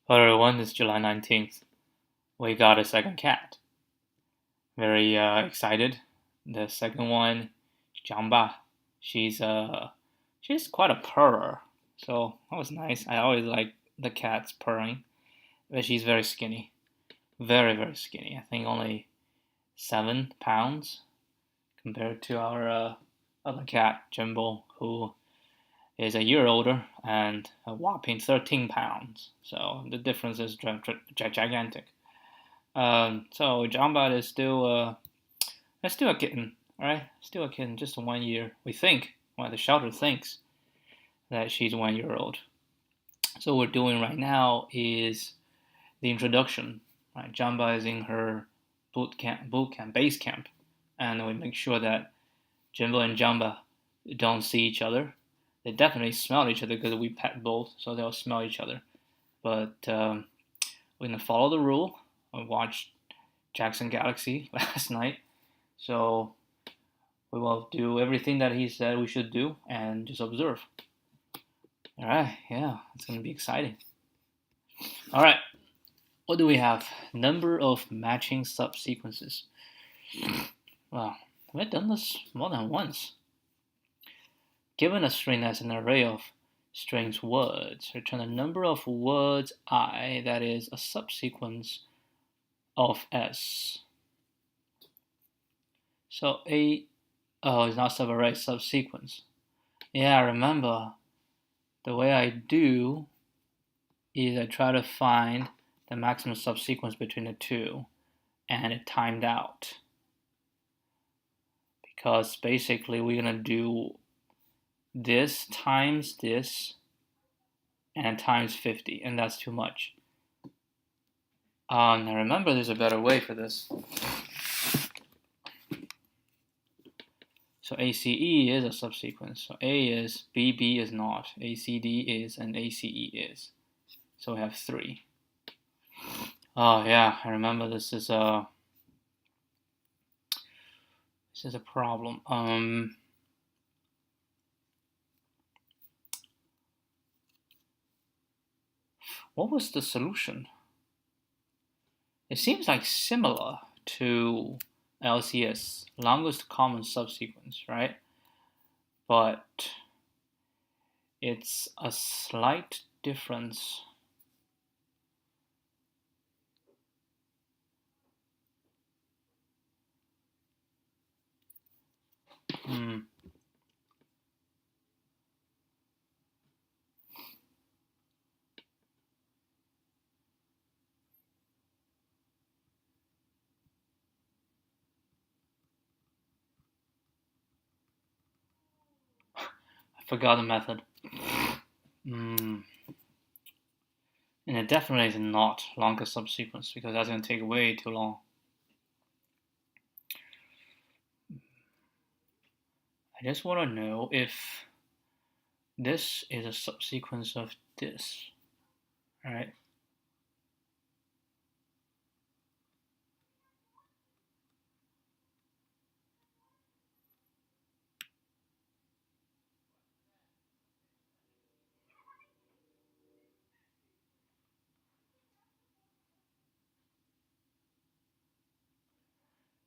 Hello everyone, it's July 19th. We got a second cat. Very excited. The second one, Jamba. She's quite a purrer. So that was nice. I always like the cats purring. But she's very skinny. Very, very skinny. I think only 7 pounds compared to our other cat, Jimbo, who is a year older and a whopping 13 pounds. So the difference is gigantic. So Jamba is still a kitten, right? Still a kitten, just 1 year. We think, well, the shelter thinks that she's 1 year old. So what we're doing right now is the introduction. Right? Jamba is in her base camp, and we make sure that Jimbo and Jamba don't see each other. They definitely smell each other because we pet both, so they'll smell each other. But we're gonna follow the rule. I watched Jackson Galaxy last night, so we will do everything that he said we should do and just observe. All right, yeah, it's gonna be exciting. All right, what do we have? Number of matching subsequences. Well, have I done this more than once? Given a string as an array of strings words, return the number of words I that is a subsequence of S. So it's not subarray, subsequence. Yeah, I remember the way I do is I try to find the maximum subsequence between the two, and it timed out. Because basically we're gonna do this times this and times 50, and that's too much. Now remember there's a better way for this. So ACE is a subsequence. So A is, BB is not, ACD is, and ACE is. So we have 3. Oh yeah, I remember this is a problem. What was the solution? It seems like similar to LCS, longest common subsequence, right? But it's a slight difference. I forgot the method. And it definitely is not longest subsequence because that's going to take way too long. I just want to know if this is a subsequence of this, right?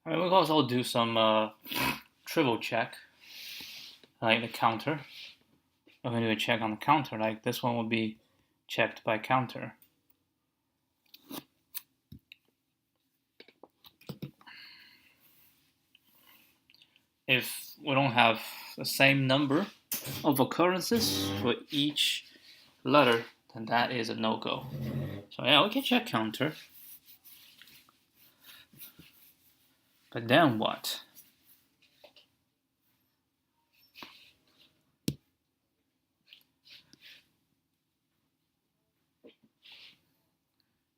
I mean, we can also do some trivial check, like the counter. I'm going to do a check on the counter, like this one would be checked by counter. If we don't have the same number of occurrences for each letter, then that is a no-go. So yeah, we can check counter. But then what?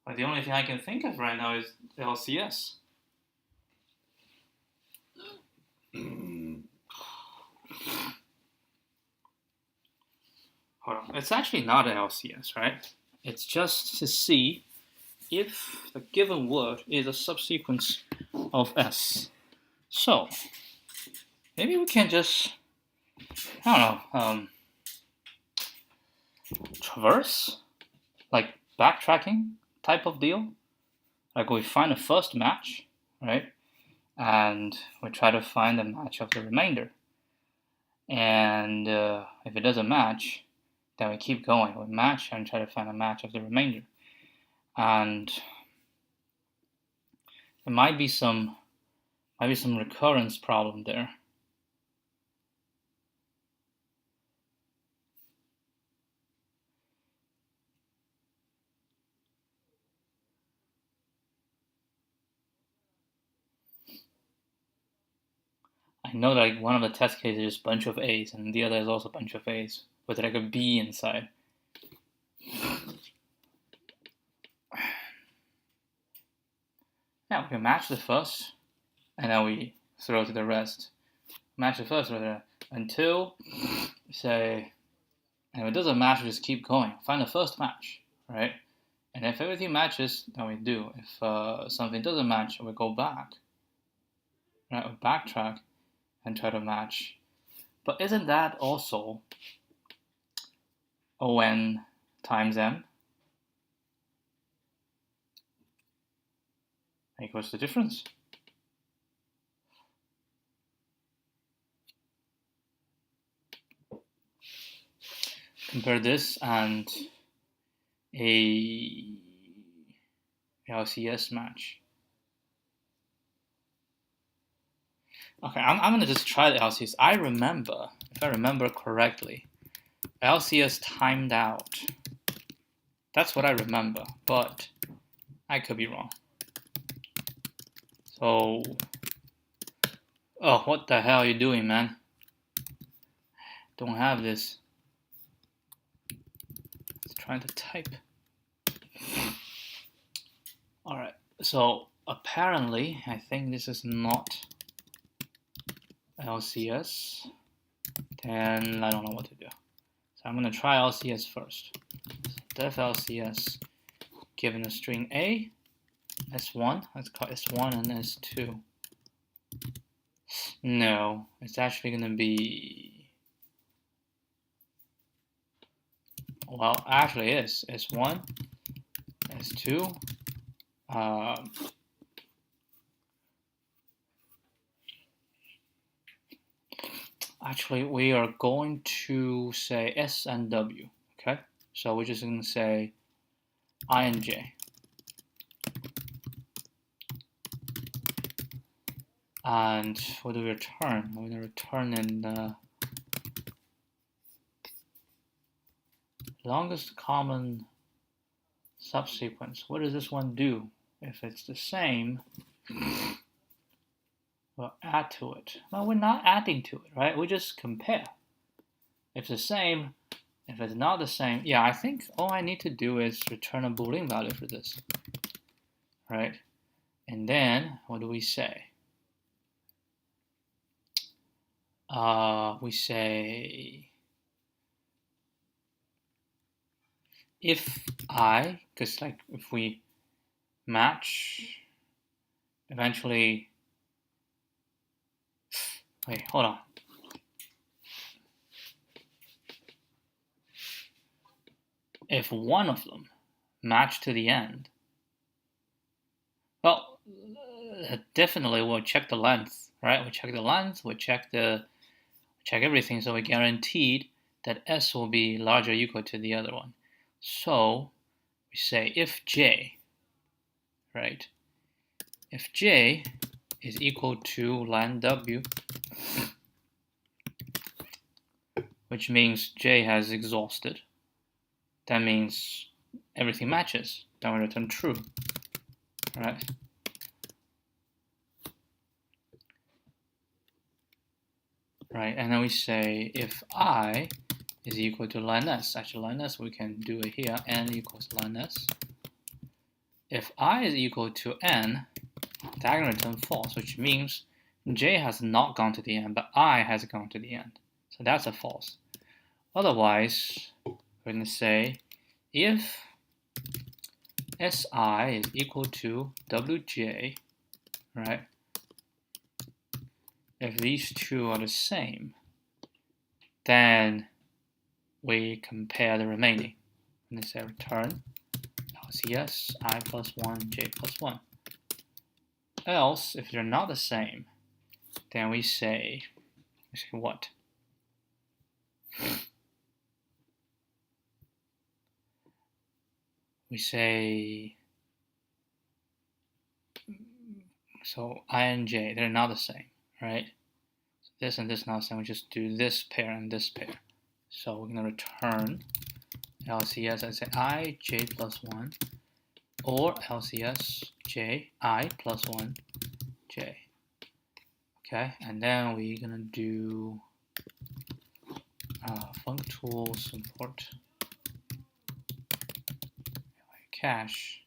But the only thing I can think of right now is LCS. Hold on. It's actually not an LCS, right? It's just to see if the given word is a subsequence of S. So, maybe we can just, I don't know, traverse? Like backtracking type of deal. Like we find the first match, right? And we try to find the match of the remainder. And if it doesn't match, then we keep going. We match and try to find a match of the remainder. And there might be some recurrence problem there. I know that like one of the test cases is a bunch of A's, and the other is also a bunch of A's with like a B inside. Now we can match the first, and then we throw to the rest. Match the first until say, and if it doesn't match, we just keep going. Find the first match, right? And if everything matches, then we do. If something doesn't match, we go back, right? We backtrack and try to match. But isn't that also O(n) times m equals the difference? Compare this and a LCS match. Okay, I'm gonna just try the LCS. I remember, if I remember correctly, LCS timed out. That's what I remember, but I could be wrong. So, oh, what the hell are you doing, man? Don't have this. Trying to type. Alright, so apparently, I think this is not LCS. Then I don't know what to do. So I'm going to try LCS first. So def LCS given a string A, S1, let's call S1 and S2. No, it's actually going to be, well, actually it is S1, S2. Actually, we are going to say S and W, okay? So we're just going to say I and J. And what do we return? We're going to return in the longest common subsequence. What does this one do? If it's the same, we'll add to it. No, we're not adding to it, right? We just compare. If it's the same, if it's not the same, yeah, I think all I need to do is return a Boolean value for this, right? And then what do we say? We say if I, because like if we match, eventually, wait, hold on. If one of them match to the end, well, definitely we'll check the length, right? We check the length, we check everything, so we guaranteed that S will be larger or equal to the other one. So we say if J, right? If J is equal to len W, which means J has exhausted, that means everything matches. Then we return true, right? Right, and then we say if I is equal to len S. Actually, len S we can do it here. N equals len S. If I is equal to N, that can return false, which means J has not gone to the end, but I has gone to the end. So that's a false. Otherwise, we're going to say if Si is equal to Wj, right? If these two are the same, then we compare the remaining. And say return LCS I plus 1, j plus 1. Else, if they're not the same, then we say what? We say, so I and j, they're not the same, right? So this and this not the same, we just do this pair and this pair. So we're gonna return LCS and say I, j plus 1, or LCS j, I plus 1, j. Okay, and then we're gonna do functools import cache.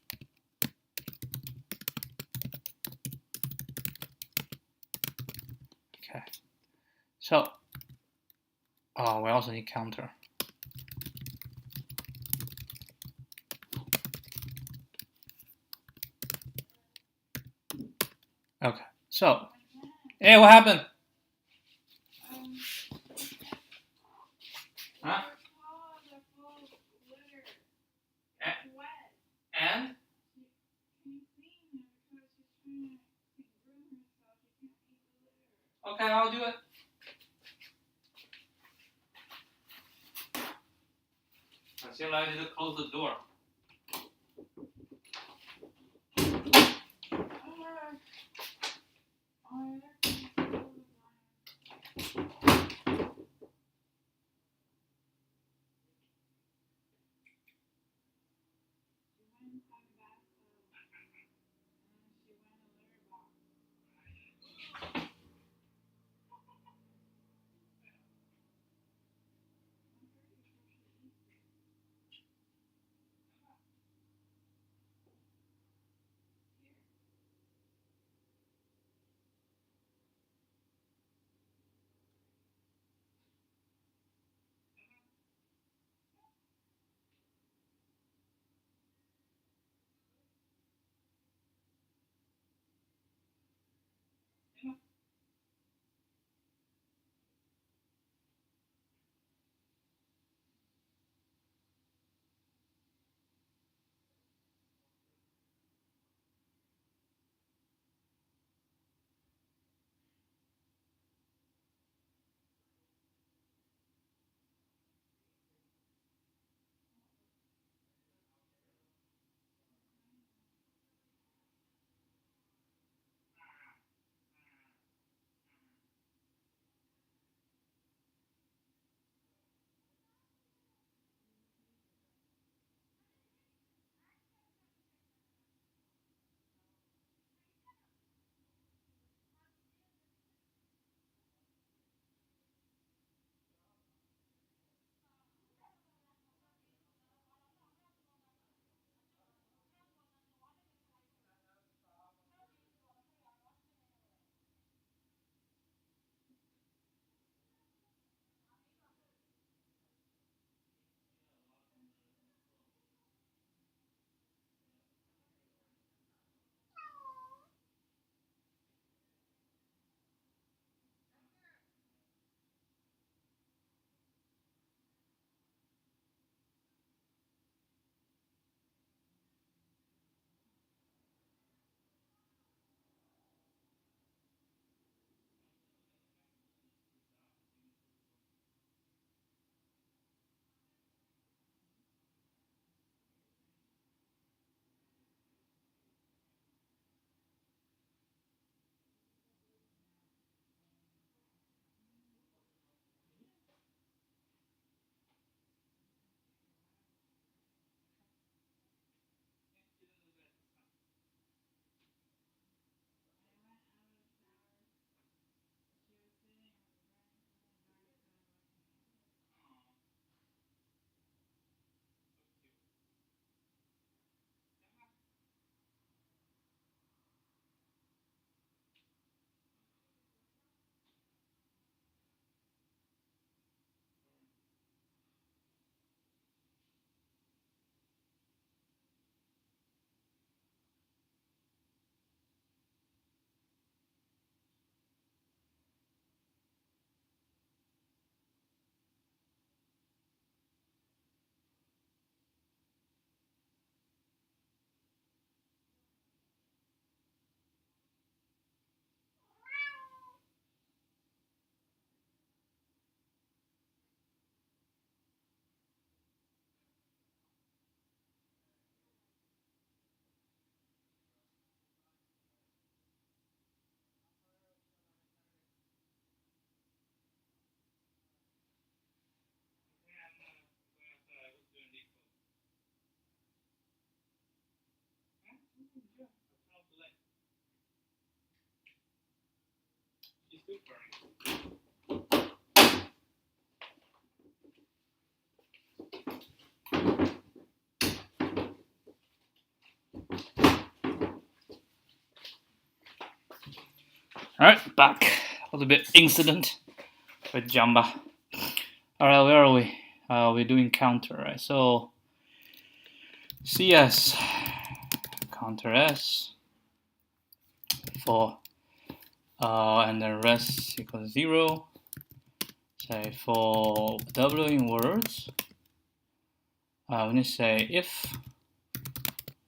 Okay, so we also need counter. Okay, so hey, what happened? Huh? And? Okay, I'll do it. I feel like I need to close the door. Alright, back. A little bit incident with Jamba. Alright, where are we? We're doing counter, right? So CS counter S for and then rest equals 0. Say for W in words, we need to say if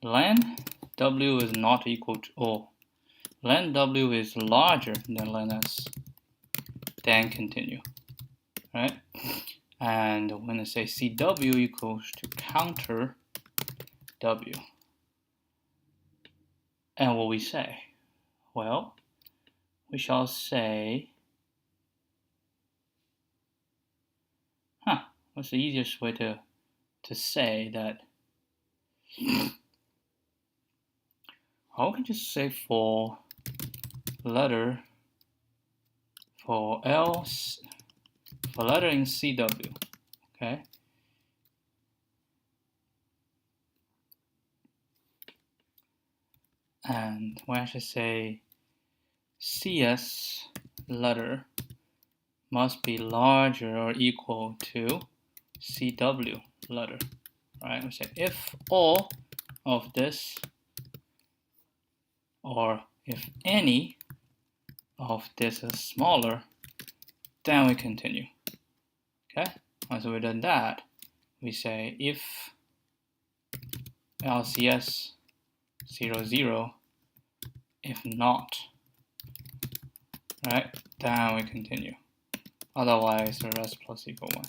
len W is not equal to, or len W is larger than len S, then continue, right? And when I say CW equals to counter W, and what we say? Well, we shall say, what's the easiest way to say that? I can just say for letter for letter in CW, okay? And we actually say CS letter must be larger or equal to CW letter, right? We say if all of this, or if any of this is smaller, then we continue, okay? Once we've done that, we say if LCS 0, 0, if not, right, then we continue. Otherwise, the rest plus equal 1.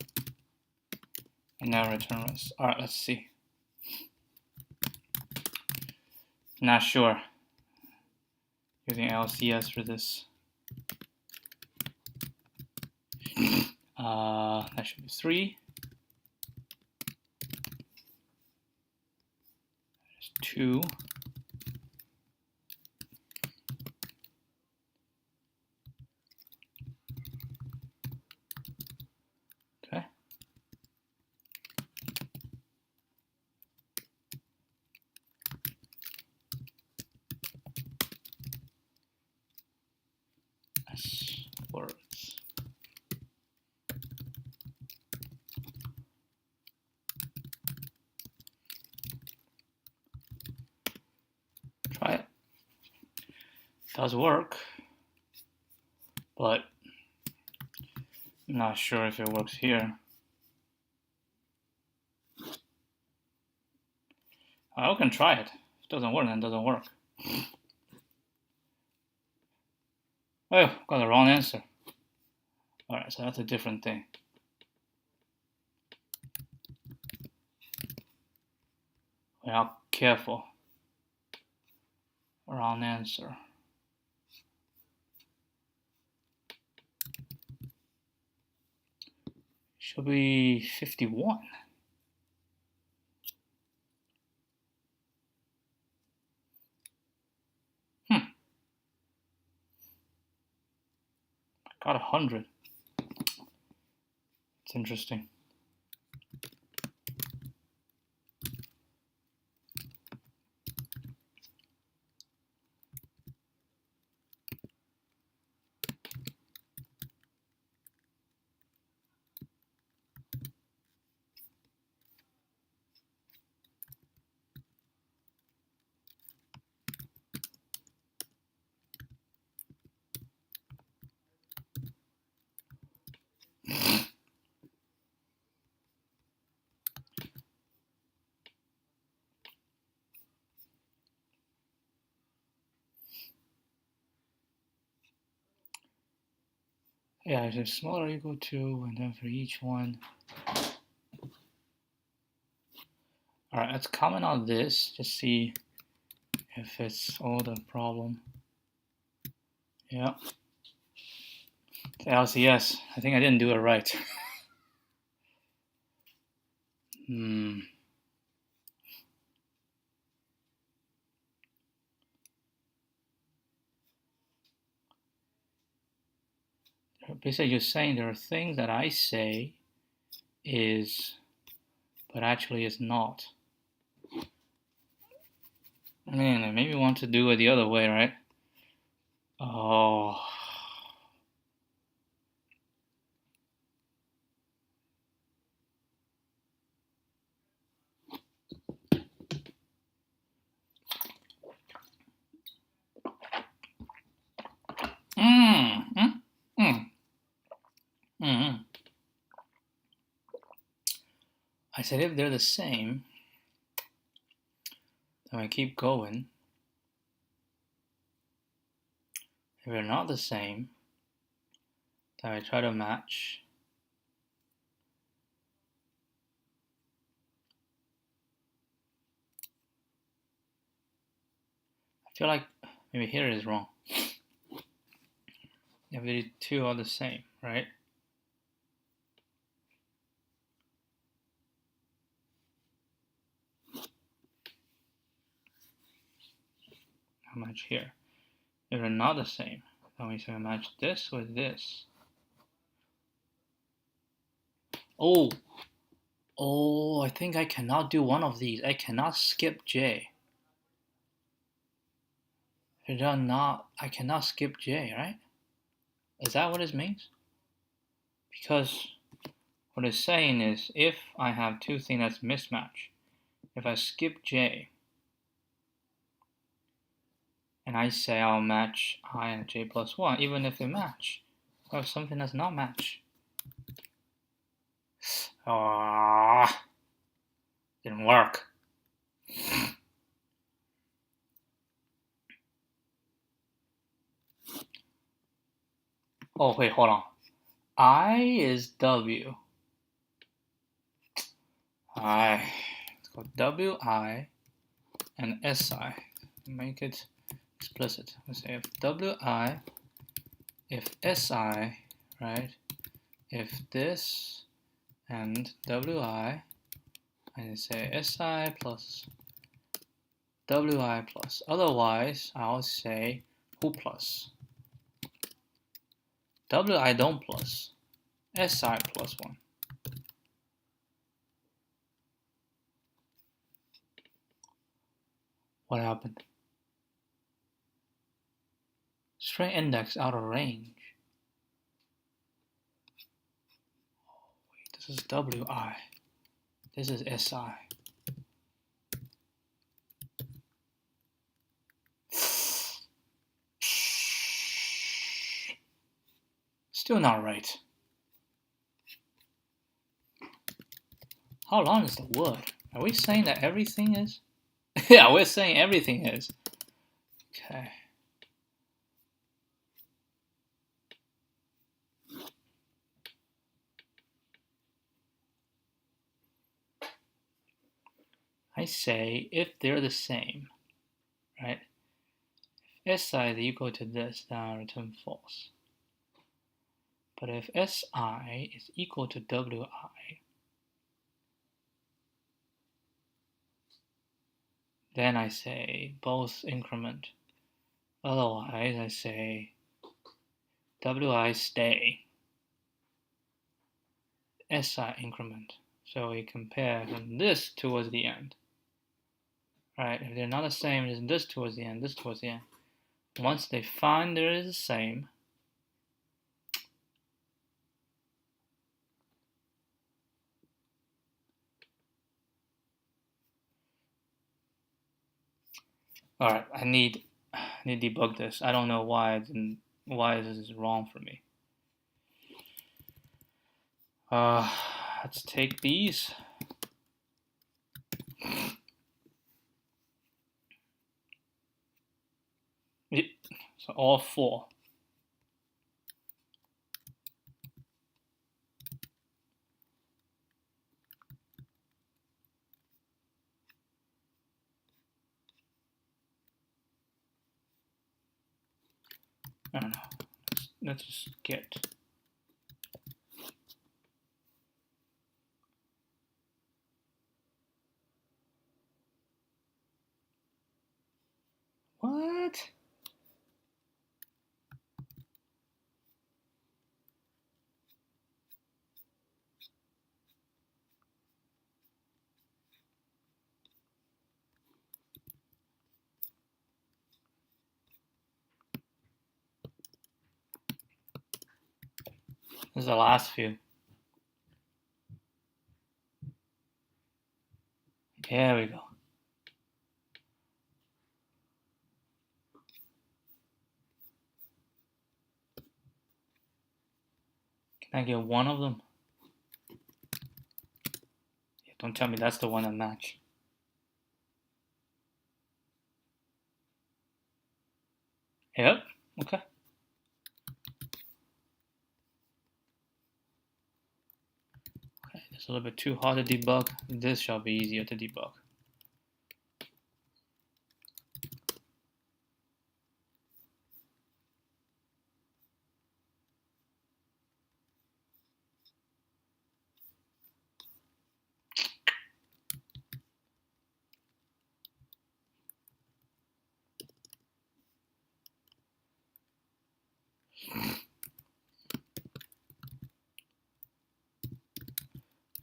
And now return rest. Alright, let's see. Not sure. Using LCS for this. That should be 3. There's 2. Okay. S words. Try it. Does work, but I'm not sure if it works here. I can try it. If it doesn't work, then it doesn't work. Oh, got the wrong answer. Alright, so that's a different thing. We are careful. Wrong answer. Should be 51. Got 100. It's interesting. Yeah, it's smaller or equal to, and then for each one. Alright, let's comment on this, just see if it's all the problem. Yeah. It's LCS. I think I didn't do it right. basically just saying there are things that I say is, but actually is not. Man, I maybe want to do it the other way, right? Oh. I said if they're the same, then I keep going. If they're not the same, then I try to match. I feel like maybe here is wrong. If the two are the same, right? How much here? If they're not the same, then we say match this with this. Oh, I think I cannot do one of these. I cannot skip J. If they're not, I cannot skip J, right? Is that what it means? Because what it's saying is if I have two things that's mismatch, if I skip J, and I say I'll match I and J plus 1, even if they match, I have something that's not match. Didn't work. Oh, wait, hold on. I is W. Let's go WI and SI. Make it explicit. Let's say if WI, if SI, right? If this and WI, and say SI plus WI plus. Otherwise, I'll say who plus. WI don't plus. SI plus 1. What happened? String index out of range. Oh, wait, this is WI. This is SI. Still not right. How long is the word? Are we saying that everything is? Yeah, we're saying everything is. Okay. I say if they're the same, right? If SI is equal to this, then I return false. But if SI is equal to WI, then I say both increment. Otherwise, I say WI stay, SI increment. So we compare from this towards the end. Right? If they're not the same, it's this towards the end, this towards the end. Once they find there is the same, all right, I need to debug this. I don't know why this is wrong for me. Let's take these. So all 4. I don't know. Let's just get. What? This is the last few. There we go. Can I get one of them? Yeah, don't tell me that's the one that match. Yep, okay. Okay, it's a little bit too hard to debug. This shall be easier to debug.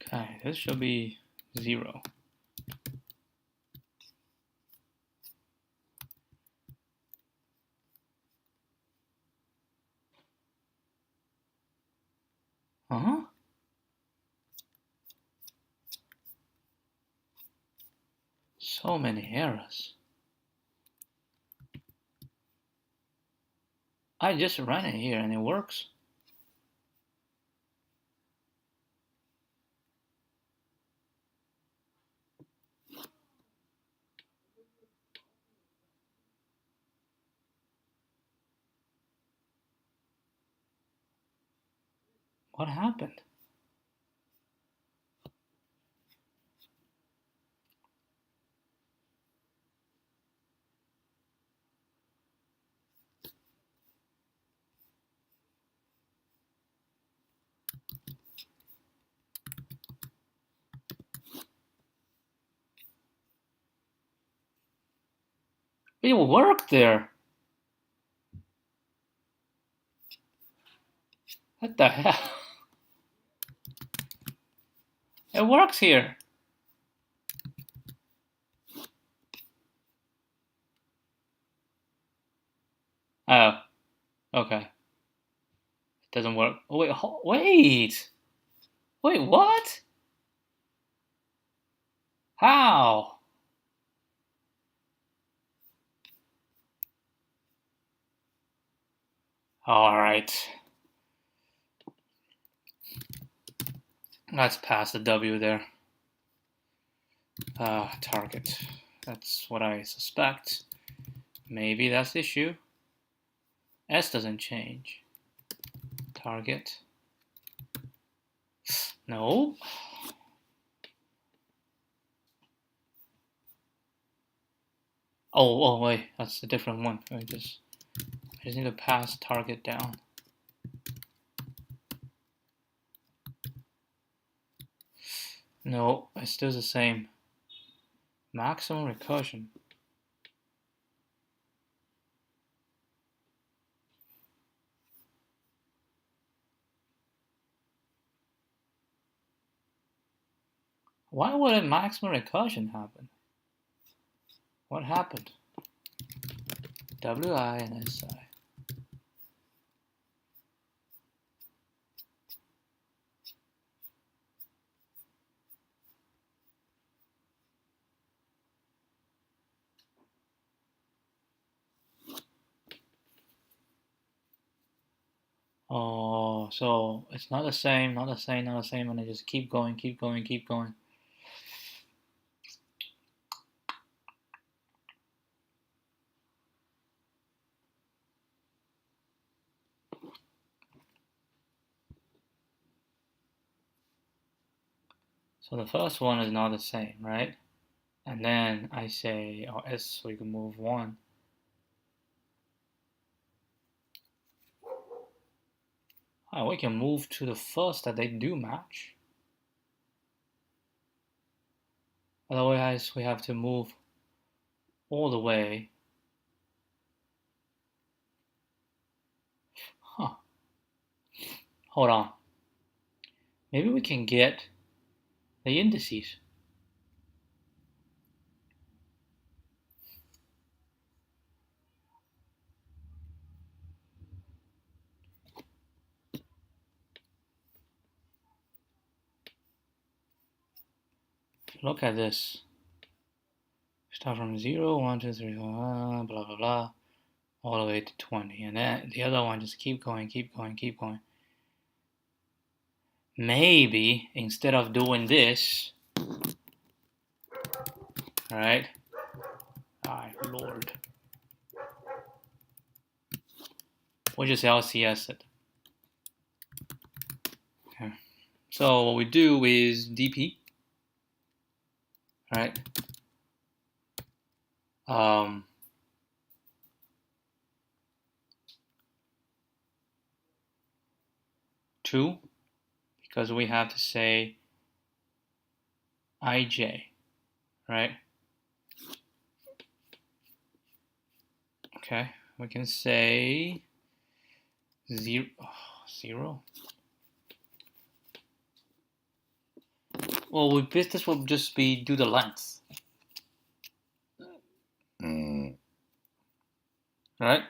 Okay, this should be 0. Uh-huh. So many errors. I just ran it here and it works. What happened? It worked there. What the hell? It works here. Oh, okay. It doesn't work. Oh, wait. Wait, what? How? All right. Let's pass the W there. Target. That's what I suspect. Maybe that's the issue. S doesn't change. Target. No. Oh, wait. That's a different one. I just need to pass target down. No, it's still the same. Maximum recursion. Why would a maximum recursion happen? What happened? WI and SI. Oh, so it's not the same, not the same, not the same, and I just keep going, keep going, keep going. So the first one is not the same, right? And then I say, oh, S, so we can move 1. Oh, we can move to the first that they do match. Otherwise, we have to move all the way. Huh. Hold on. Maybe we can get the indices. look at this. Start from 0, 1, 2, 3, 4, blah, blah, blah, all the way to 20. And then the other one just keep going, keep going, keep going. Maybe instead of doing this, alright? My Lord. We'll just LCS it. Okay. So what we do is DP, right? 2, because we have to say ij, right? Okay, we can say 0. Well, this will just be do the length. Right?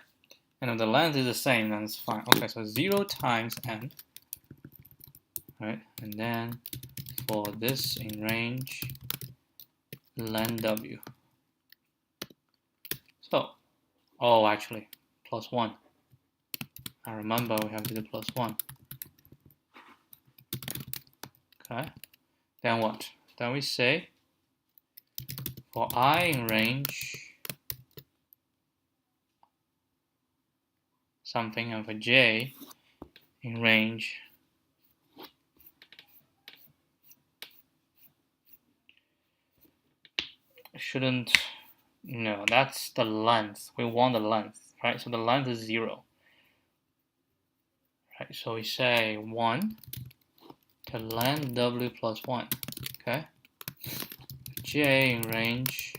And if the length is the same, then it's fine. Okay, so 0 times n, right? And then for this in range, len w. So, oh, actually, plus 1. I remember we have to do plus 1. Okay. Then what? Then we say for I in range something, and for j in range shouldn't, no, that's the length. We want the length, right? So the length is 0. Right, so we say 1 to len w plus 1, okay? J in range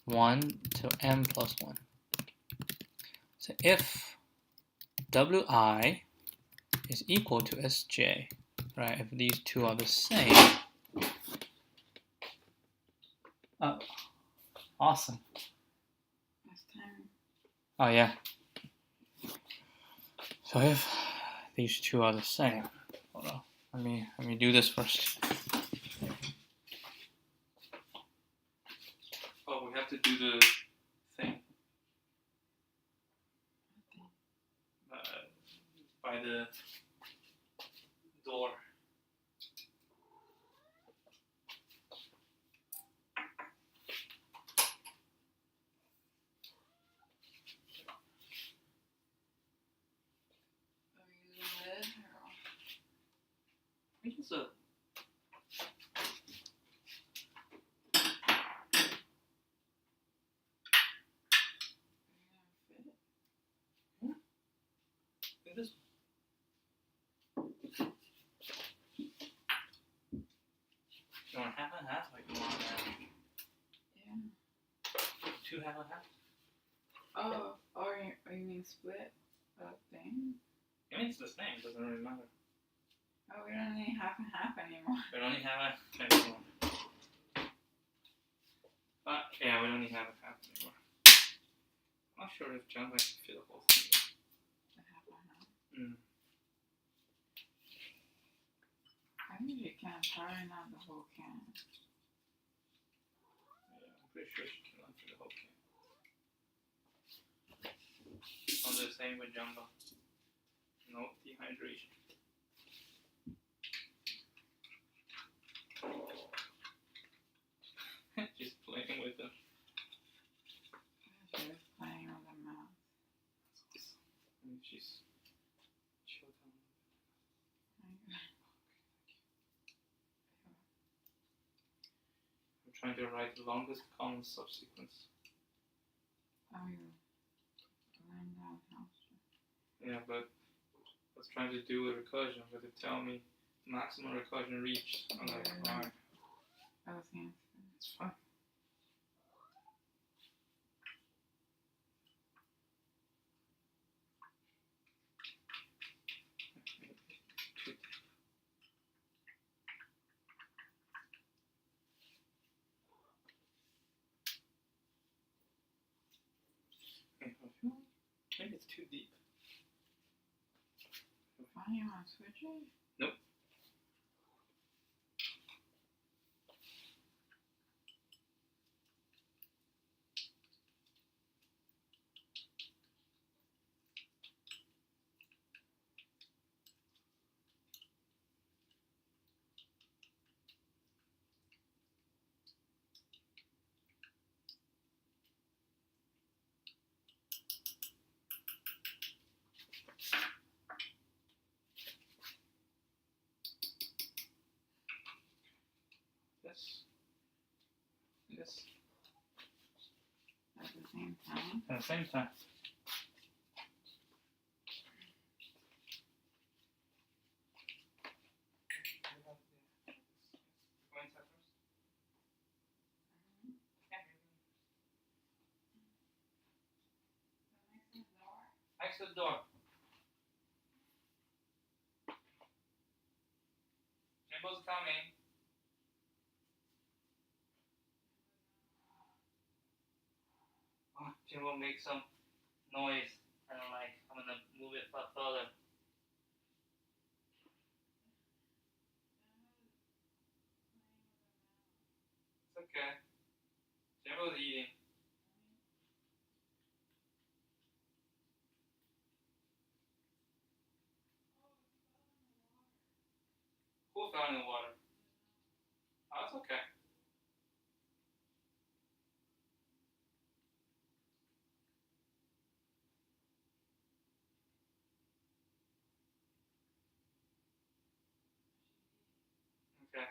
1 to m plus 1. So if wi is equal to sj, right, if these two are the same, oh, awesome. Oh yeah. So if these two are the same, hold on, let me do this first. Oh, we have to do the thing by the door. I think it's a this. You want half and half, like you want Yeah. 2 half and half? Oh, or you mean split a thing? I mean, it's the same, doesn't really matter. Oh, we don't need half and half anymore. We don't need half anymore. Yeah, we don't need half and half anymore. I'm not sure if John likes to feel the whole thing. The half and half. I usually can, probably not the whole can. Yeah, I'm pretty sure she can run through the whole can. I'm the same with Jumbo. No dehydration. Just playing with them. She was playing with the mouse. I mean, she's chilled down. I'm trying to write the longest common subsequence. Oh, you learned that how to. Yeah, but I was trying to do a recursion, but it tell me maximum recursion reached. I'm like, alright. I was answering. It's fine. Maybe it's too deep. Why do you want to switch it? Nope. at the same time. Next to the door. Jimbo's coming. Oh, Jimbo makes some noise. I don't like. I'm gonna move it further. It's okay. Jimbo's eating. Who fell in the water? Oh, that's okay. Okay.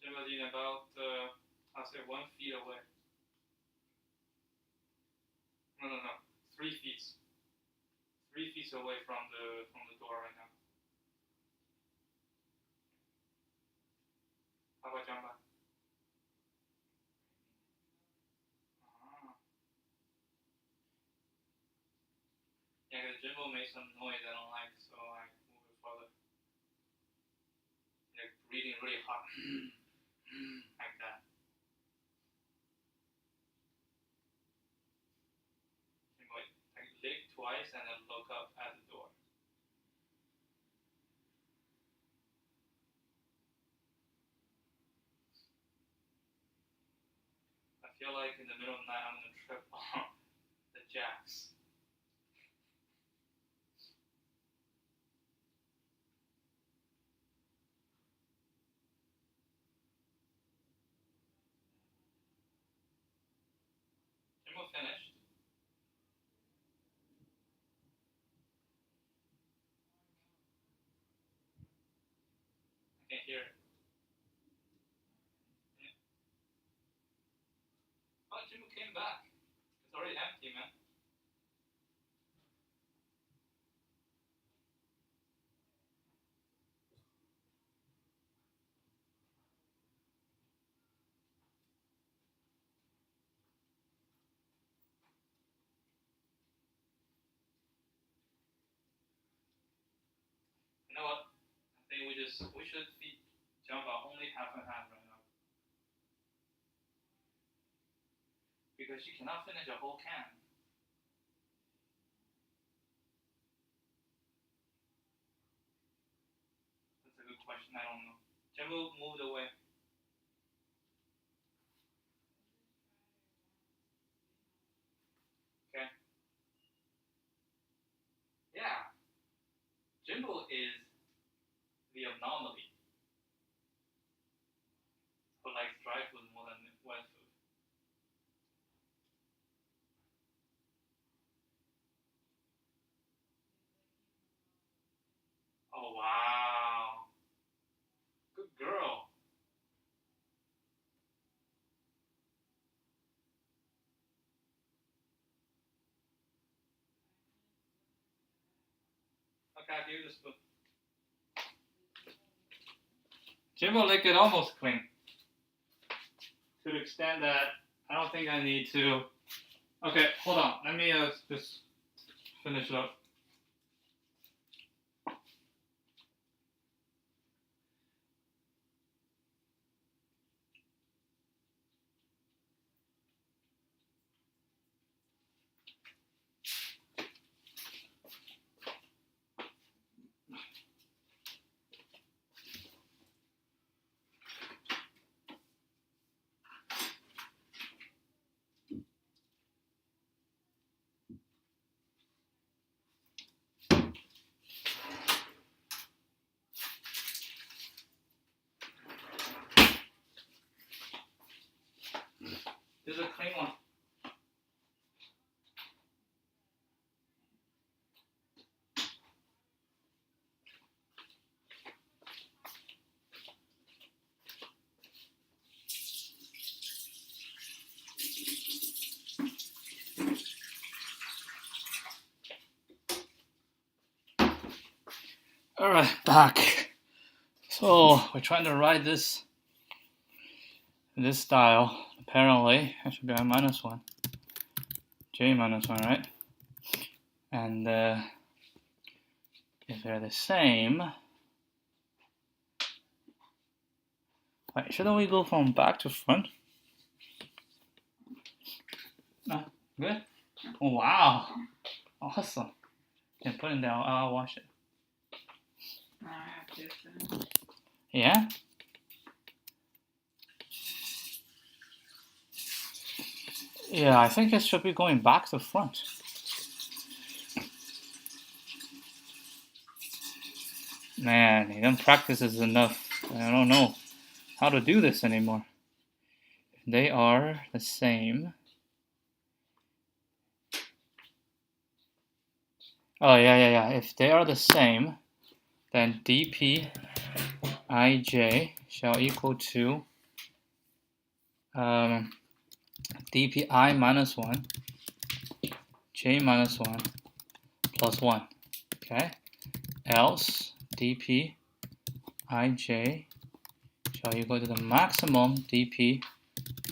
Jimbo's eating about, I'll say 1 feet away. No. 3 feet. 3 feet away from the door right now. How about Jamba? Yeah, because Jimbo makes some noise I don't like, so I move it further. Like breathing really hard. Like that. Jimbo, like lick twice and then look up at the door. I feel like in the middle of the night I'm gonna trip on the jacks. Jimbo finished. I can't hear it. Yeah. Oh, Jimbo came back. It's already empty, man. You know what? I think we should feed Jamba only half and half right now. Because she cannot finish a whole can. That's a good question. I don't know. Jimbo moved away. Okay. Yeah. Jimbo is the anomaly who likes dry food more than wet food. Oh wow. Good girl. Okay, I'll give you the spoon. Jimbo licked it almost clean. To the extent that I don't think I need to. Okay, hold on. Let me just finish it up. Alright, back. So we're trying to write this in this style. Apparently, it should be I minus 1. J minus 1, right? And if they're the same, wait, shouldn't we go from back to front? Good? Oh, wow. Awesome. You can put it down. I'll wash it. I have this. Yeah? Yeah, I think it should be going back to front. Man, you don't practice this enough. I don't know how to do this anymore. If they are the same. Oh, yeah. If they are the same, then dp ij shall equal to dp I minus 1 j minus 1 plus 1. Okay? Else dp ij shall equal to the maximum dp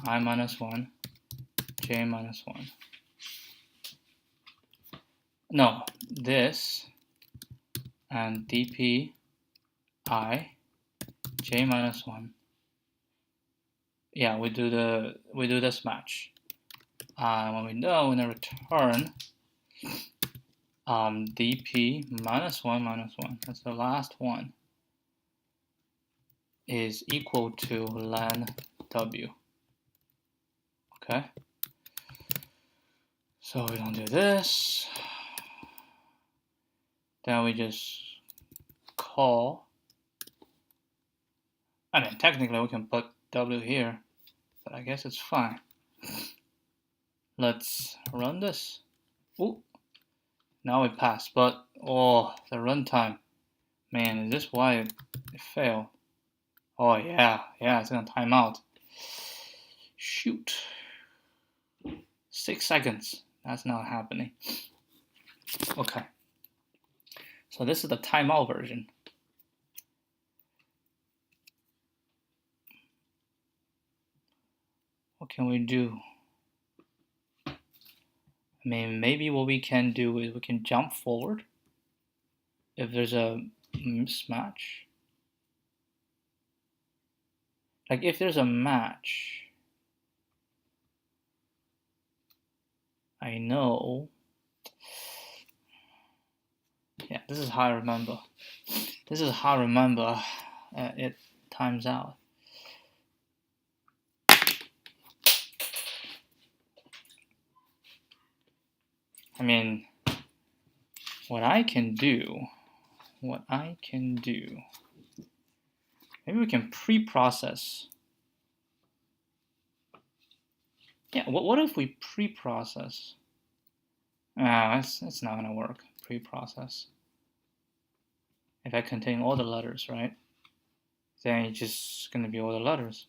I minus 1 j minus 1. No, this and dp I j minus 1. Yeah, we do this match. When we know, we're gonna return dp minus 1, that's the last one, is equal to len w. Okay? So we don't do this. Then we just call. I mean, technically we can put w here, but I guess it's fine. Let's run this. Ooh, now it passed, but oh, the runtime. Man, is this why it failed? Oh yeah, it's gonna time out. Shoot. 6 seconds. That's not happening. Okay. So this is the timeout version. What can we do? I mean, maybe what we can do is we can jump forward if there's a mismatch. Like if there's a match, I know. Yeah, this is how I remember. It times out. I mean, what I can do, maybe we can pre-process. Yeah, what if we pre-process? It's not gonna work, pre-process. If I contain all the letters, right? Then it's just gonna be all the letters.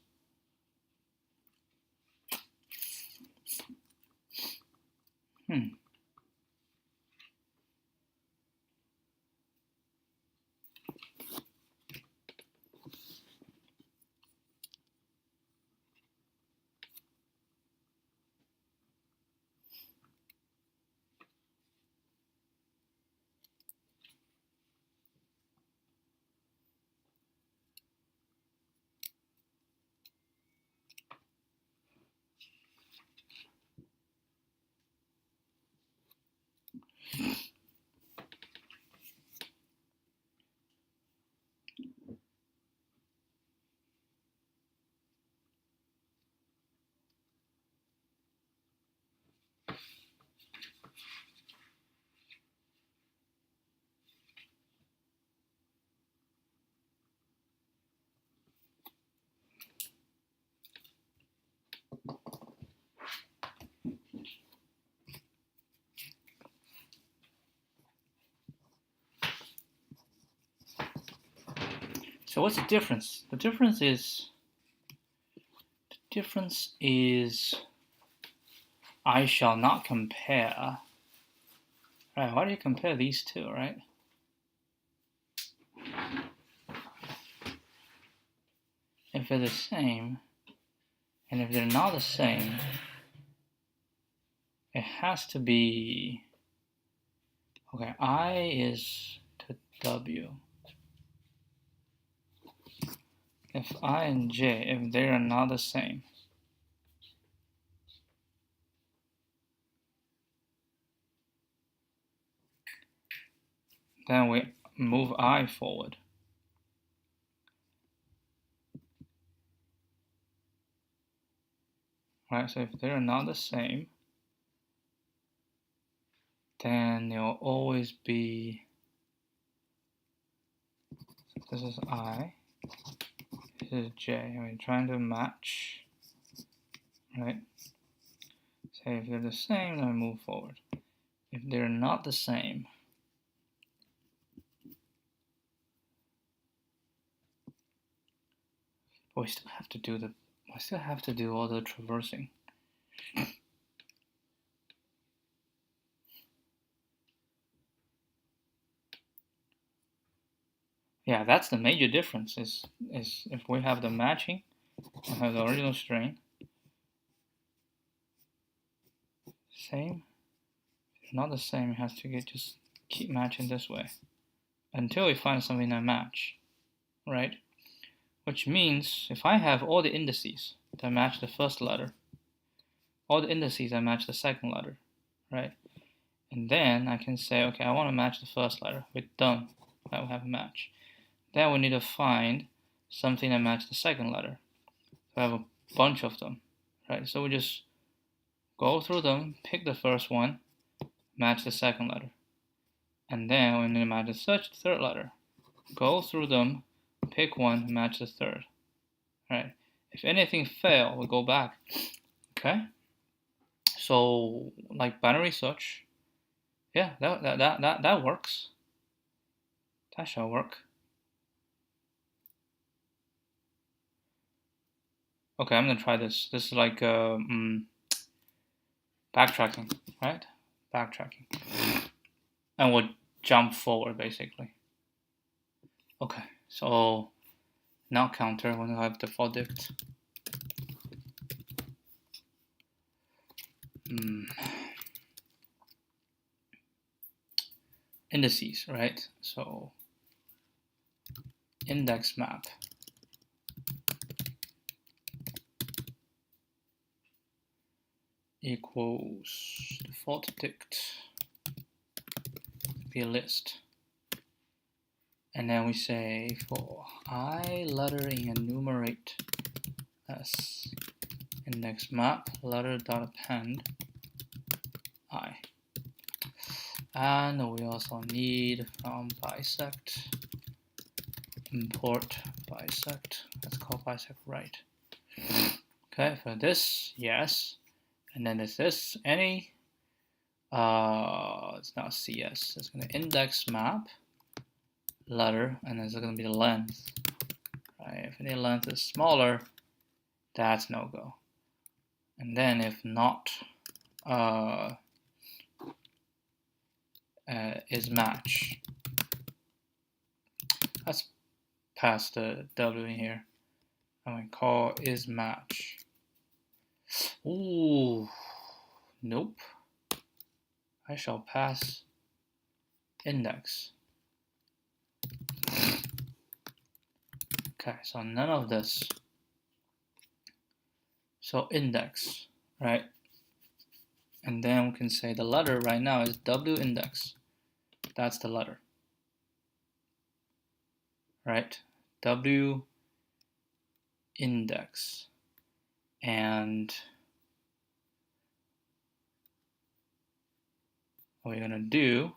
So what's the difference? The difference is I shall not compare. Right, why do you compare these two, right? if they're the same, and if they're not the same, it has to be, okay, I is to W. If I and J, if they are not the same, then we move I forward. Right, so if they're not the same, then there'll always be, this is I, this is J, we're trying to match, right? So if they're the same, then we move forward. If they're not the same, but we still have to do all the traversing. Yeah, that's the major difference is if we have the matching, we have the original string, same, if not the same, it has to just keep matching this way until we find something that match, right? Which means if I have all the indices that match the first letter, all the indices that match the second letter, right? And then I can say, okay, I want to match the first letter. We're done. Right, we have a match. Then we need to find something that matches the second letter. So I have a bunch of them, right? So we just go through them, pick the first one, match the second letter. And then we need to match the third letter. Go through them, pick one, match the third. Right? If anything fails, we go back. Okay? So like binary search, yeah, that works. That shall work. Okay, I'm gonna try this. This is like backtracking, right? Backtracking. And we'll jump forward basically. Okay, so now counter when you have default dict. Indices, right? So index map equals default dict be a list, and then we say for I letter in enumerate as index map letter dot append I, and we also need from bisect import bisect. Let's call bisect right. Okay, for this, yes. And then is this any? It's not CS. It's going to index map letter, and then it's going to be the length. Right? If any length is smaller, that's no go. And then if not, is match. Let's pass the W in here. I'm going to call is match. Ooh, nope. I shall pass index. Okay, so none of this. So index, right? And then we can say the letter right now is W index. That's the letter, right? W index. And what we're gonna do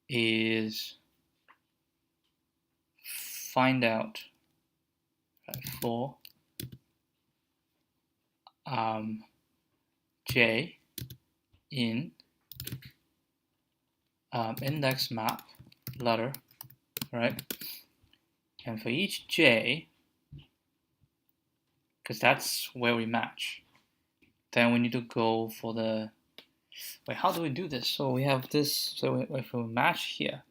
is find out for J in index map letter, right? And for each J, because that's where we match, then we need to go for the, wait, how do we do this? So we have this, so if we match here,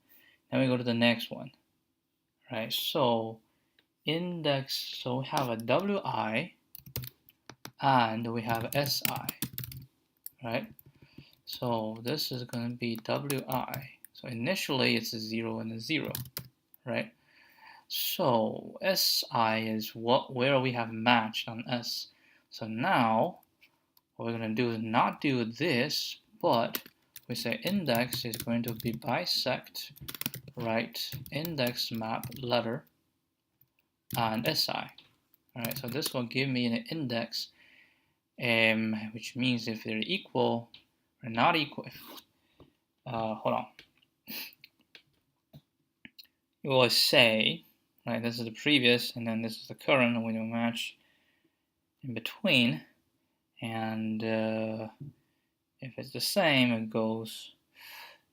then we go to the next one, right? So index, so we have a wi and we have si, right? So this is going to be wi. So initially it's a 0 and a 0, right? So si is where we have matched on s. So now what we're going to do is not do this, but we say index is going to be bisect, right, index map letter and si. All right, so this will give me an index, which means if they're equal or not equal, hold on. It will say, right, this is the previous, and then this is the current, and we will match in between. And if it's the same, it goes,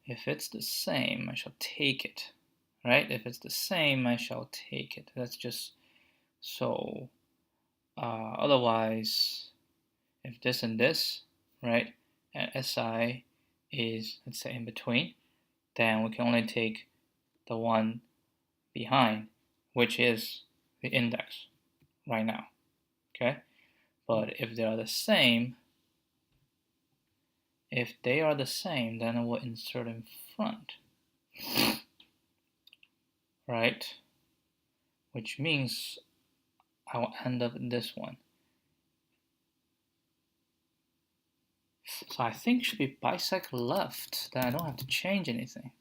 if it's the same, I shall take it, right? If it's the same, I shall take it. That's just so. Otherwise, if this and this, right, and si is, let's say, in between, then we can only take the one behind, which is the index right now, okay? But if they are the same, then we'll insert in front, right? Which means I will end up in this one. So I think it should be bisect left, then I don't have to change anything.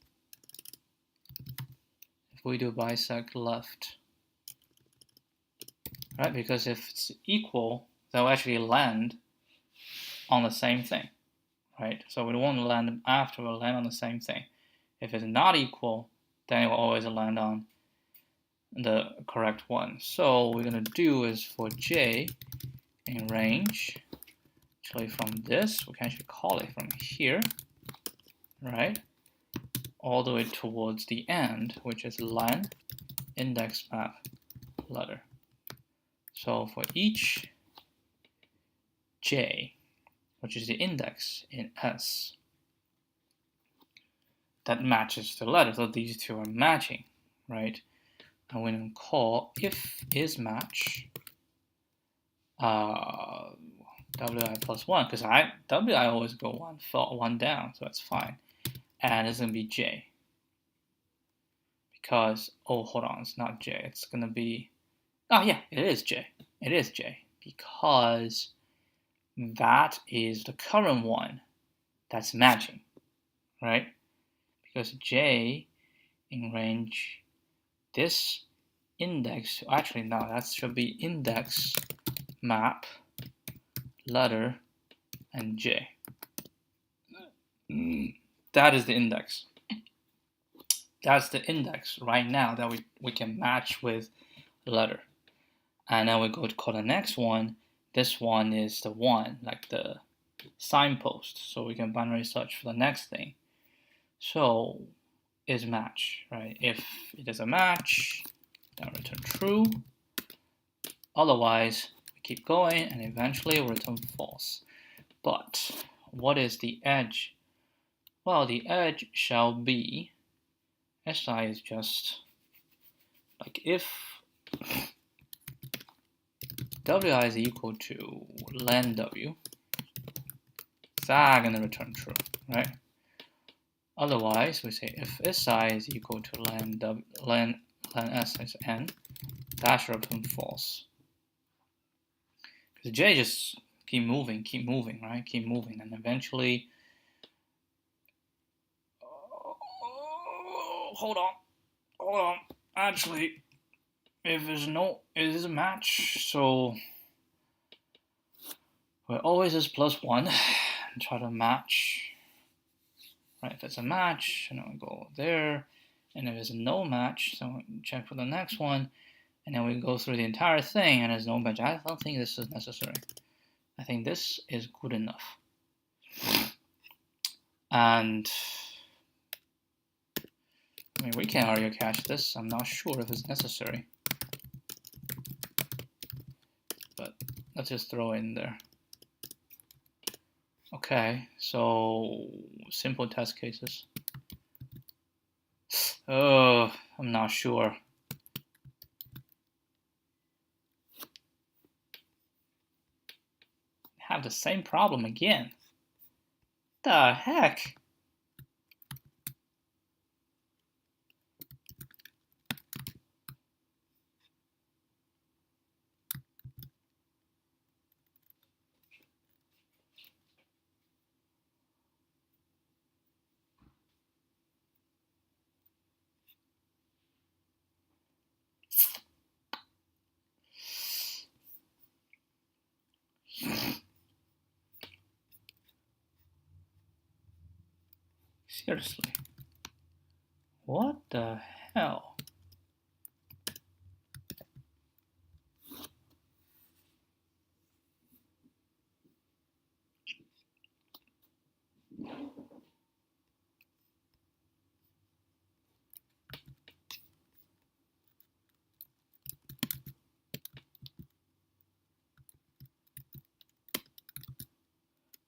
If we do bisect left, right? Because if it's equal, they'll actually land on the same thing, right? So we won't land after, we'll land on the same thing. If it's not equal, then it will always land on the correct one. So what we're going to do is for j in range, actually from this, we can actually call it from here, right? All the way towards the end, which is len index map letter. So for each j, which is the index in S, that matches the letter. So these two are matching, right? And we're going to call if is match wi plus 1, because wi always go one down, so that's fine. And it's going to be j. Because, oh, hold on, it's not j. It's going to be, oh yeah, it is j. It is j. Because that is the current one that's matching, right? Because j in range, this index, actually no, that should be index map letter and j. That is the index. That's the index right now that we can match with letter. And then we go to call the next one. This one is the one, like the signpost. So we can binary search for the next thing. So is match, right? If it is a match, then return true. Otherwise, we keep going and eventually we'll return false. But what is the edge? Well, the edge shall be, si is just like if wi is equal to len w, that's gonna return true, right? Otherwise, we say if si is equal to len s is n, that should return false. Because j just keep moving, right? Keep moving, and eventually, hold on. Actually, if there's no, it is a match, so it always is +1 and try to match. Right, if it's a match, and then we go there, and if it's no match, so we check for the next one, and then we go through the entire thing, and there's no match. I don't think this is necessary. I think this is good enough. And I mean, we can argue cache this. I'm not sure if it's necessary, but let's just throw it in there. Okay, so simple test cases. Oh, I'm not sure. have the same problem again. The heck? Seriously. What the hell?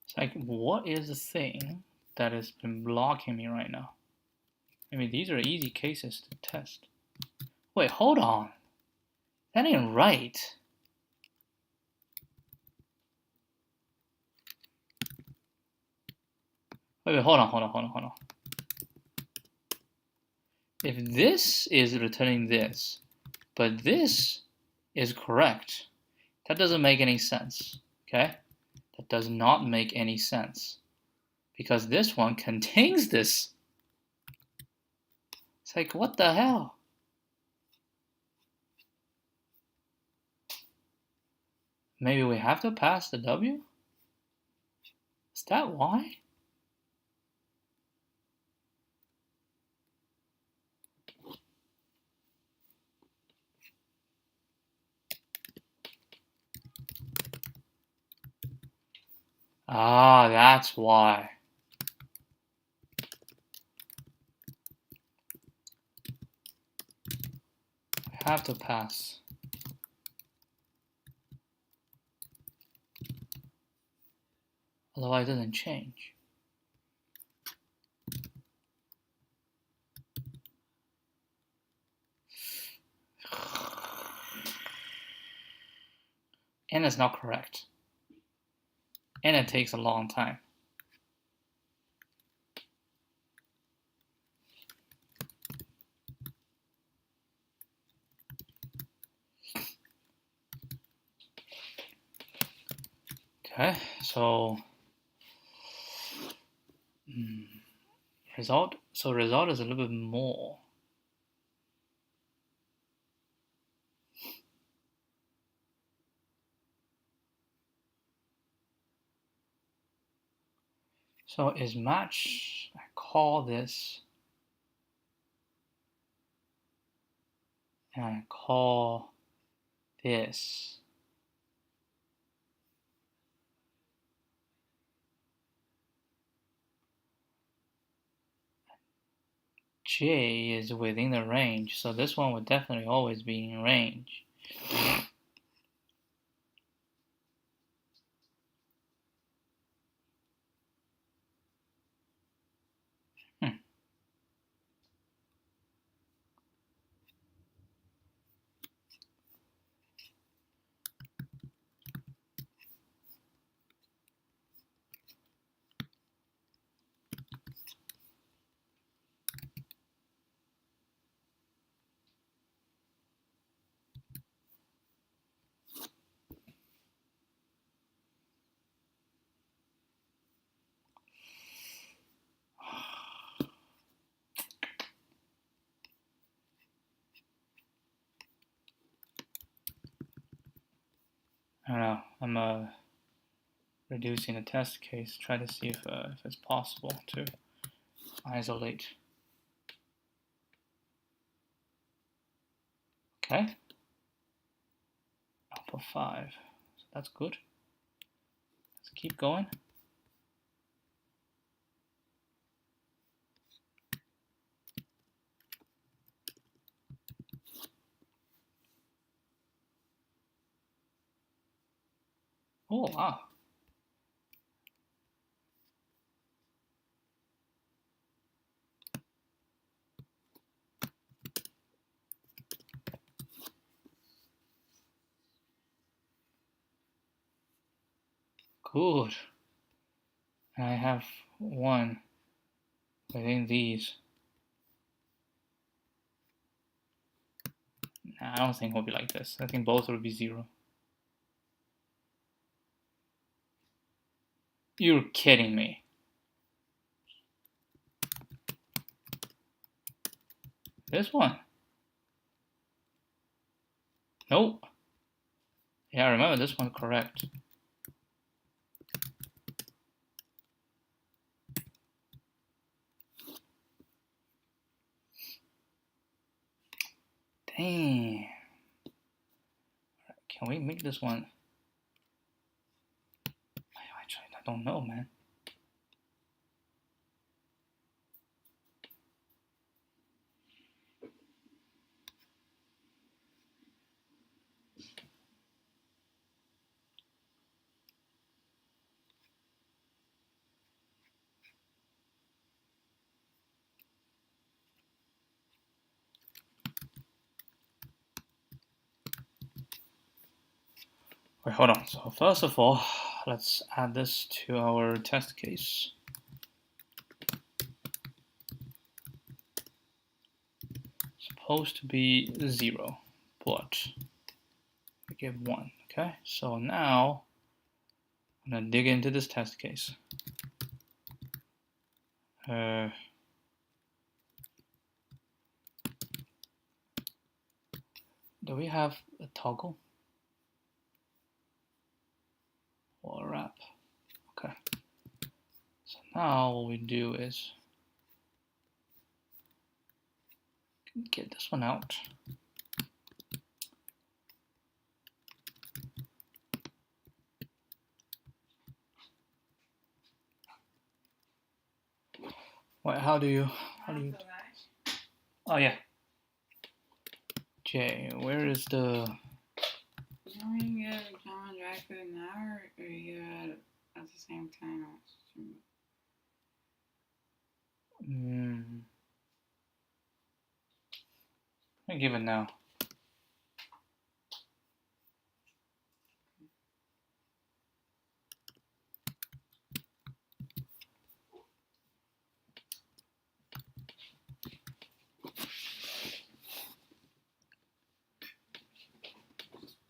It's like, what is the thing that has been blocking me right now? I mean, these are easy cases to test. Wait, hold on. That ain't right. Wait, hold on. If this is returning this, but this is correct, that doesn't make any sense, okay? That does not make any sense. Because this one contains this. It's like, what the hell? Maybe we have to pass the W? Is that why? Ah, that's why. We have to pass. Otherwise it doesn't change. And it's not correct. And it takes a long time. Okay, so result is a little bit more. So is match, I call this, and I call this. J is within the range, so this one would definitely always be in range. I don't know, I'm reducing the test case, try to see if it's possible to isolate. Okay. Output 5. So that's good. Let's keep going. Oh, wow. Good. And I have 1 within these. Nah, I don't think it'll be like this. I think both will be 0. You're kidding me. This one. Nope. Yeah, remember this one's correct. Dang. Can we make this one? I don't know, man. Wait, hold on. So first of all, let's add this to our test case. Supposed to be 0, but we give 1. Okay, so now I'm gonna dig into this test case. Do we have a toggle or a wrap? Okay. So now what we do is get this one out. Wait, how do you? Oh yeah. Jay, where is the? You want me to get John Jackson now, or you get at the same time? I give it now.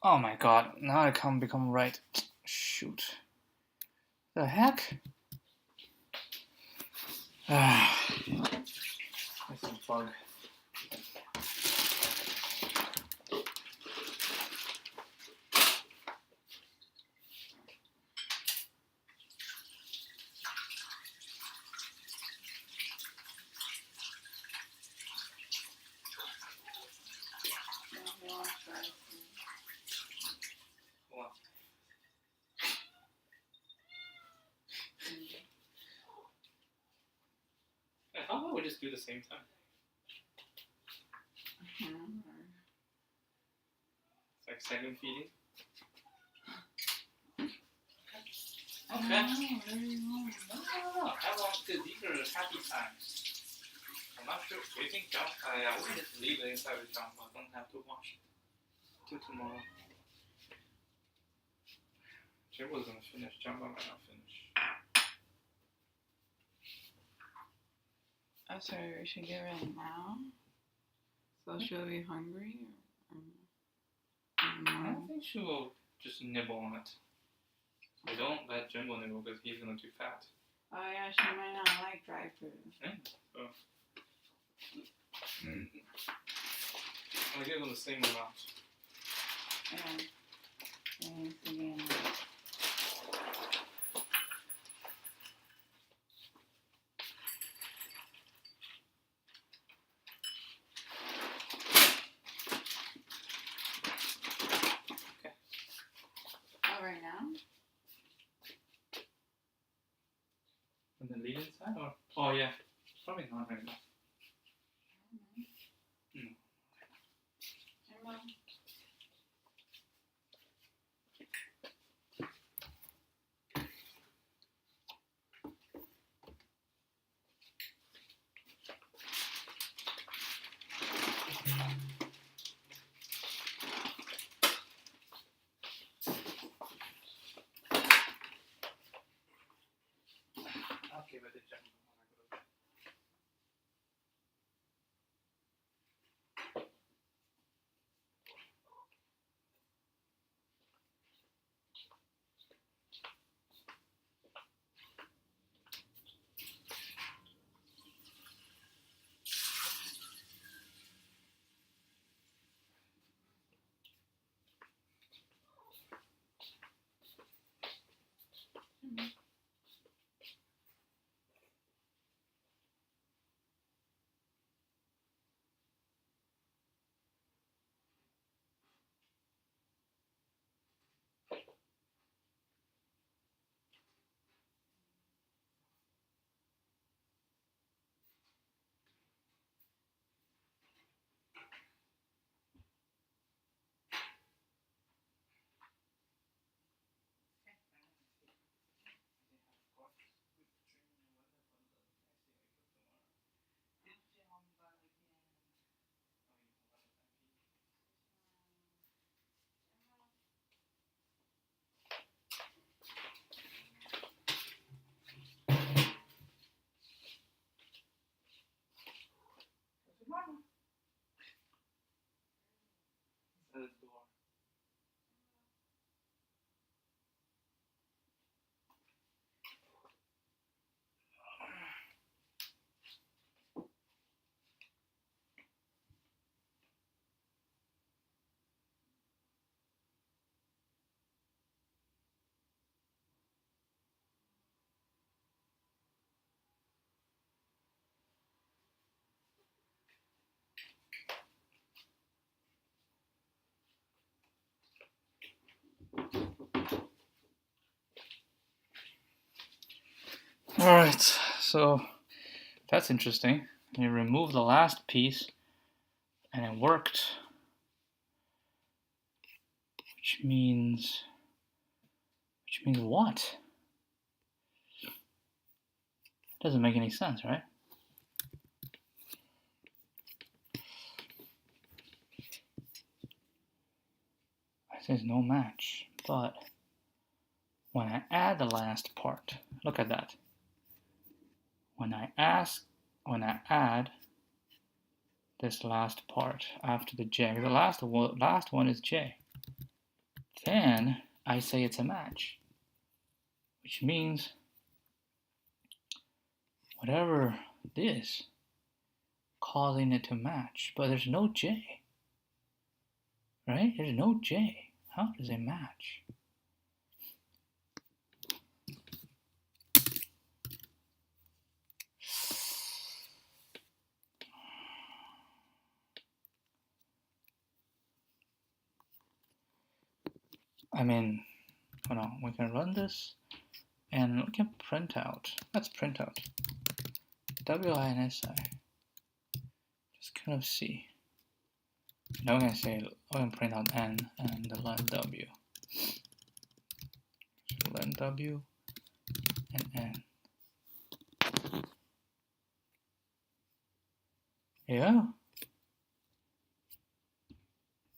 Oh my god, now I can't become right. Shoot. The heck? That's a bug. How about we just do the same time? It's like second feeding. Okay. No. I want these are happy times. I'm not sure. Do you think jump? Yeah, we can just leave it inside the jump. I don't have to wash it till tomorrow. Jay was gonna finish. Jump might not finish. Oh, sorry, we should give it now. So she'll be hungry? I think she will just nibble on it. So don't let Jimbo nibble because he's gonna too fat. Oh yeah, she might not like dry food. Yeah, so. I'll give them the same amount. Yeah. Right now? And then leave inside or? Oh yeah, probably not right now. Alright, so that's interesting. You remove the last piece and it worked. Which means what? Doesn't make any sense, right? It says no match, but when I add the last part, look at that. When I add this last part after the J, the last one is J, then I say it's a match, which means whatever this causing it to match, but there's no J, right? There's no J. How does it match? I mean, hold on, we can run this and we can print out. Let's print out WINSI. Just kind of see. Now we're going to say, we're going to print out N and the len W. So len W and N. Yeah.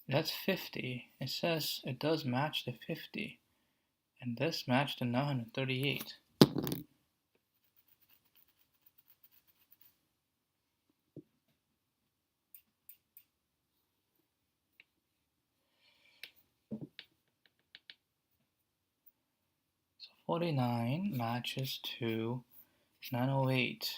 That's 50. It says it does match the 50. And this matched the 938. So 49 matches to 908.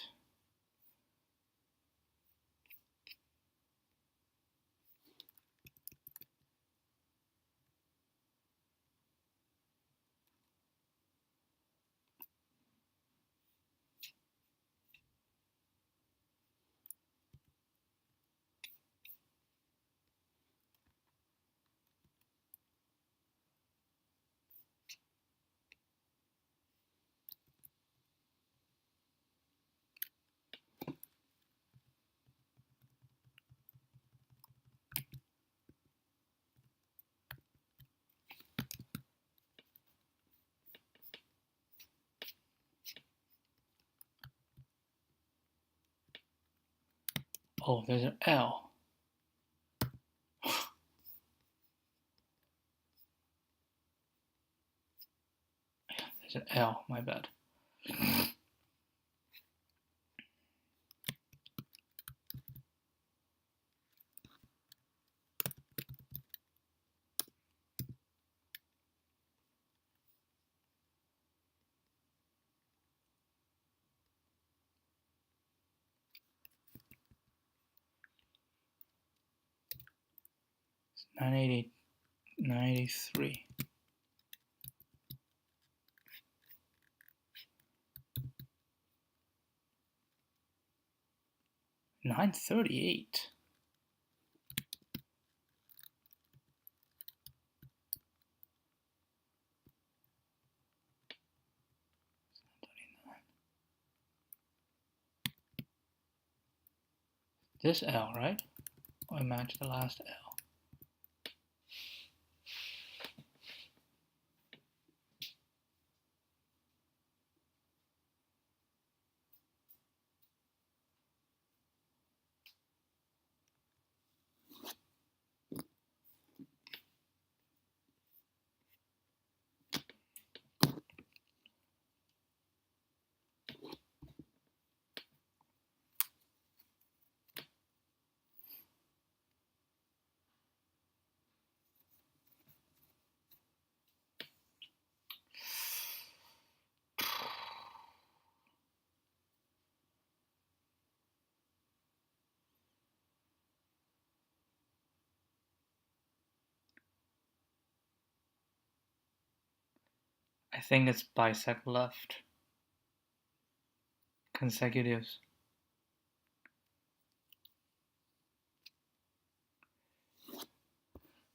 Oh, there's an L. There's an L, my bad. It's 983. 938. This L, right? I match the last L. I think it's bisect left. Consecutives.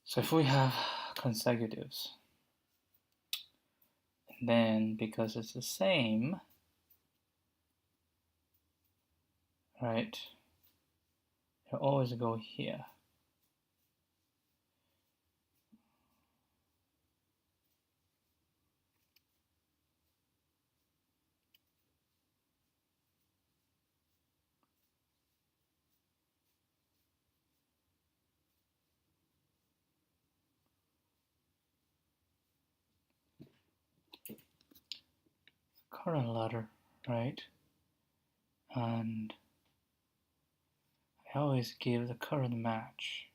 So if we have consecutives, and then because it's the same, right? It always go here. Current letter, right? And I always give the current match.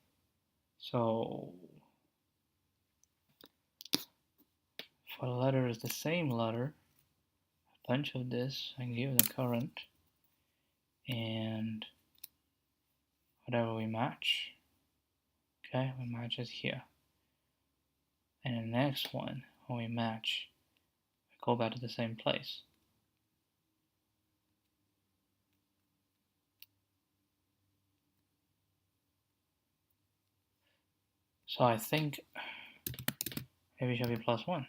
So for letters, the same letter, a bunch of this, I give the current, and whatever we match, okay, we match it here. And the next one, when we match, we go back to the same place. So I think maybe it should be +1.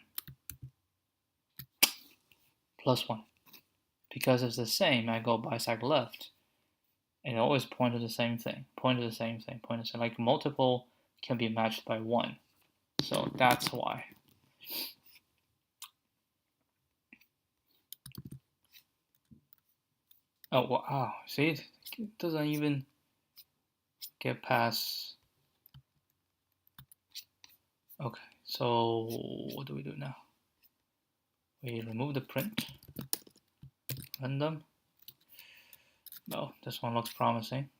+1. Because it's the same, I go bisect left. And it always point to the same thing. Point to the same thing. Point to the same. Like multiple can be matched by 1. So that's why. Oh, wow. See, it doesn't even get past. Okay, so what do we do now? We remove the print. Run them. No, this one looks promising.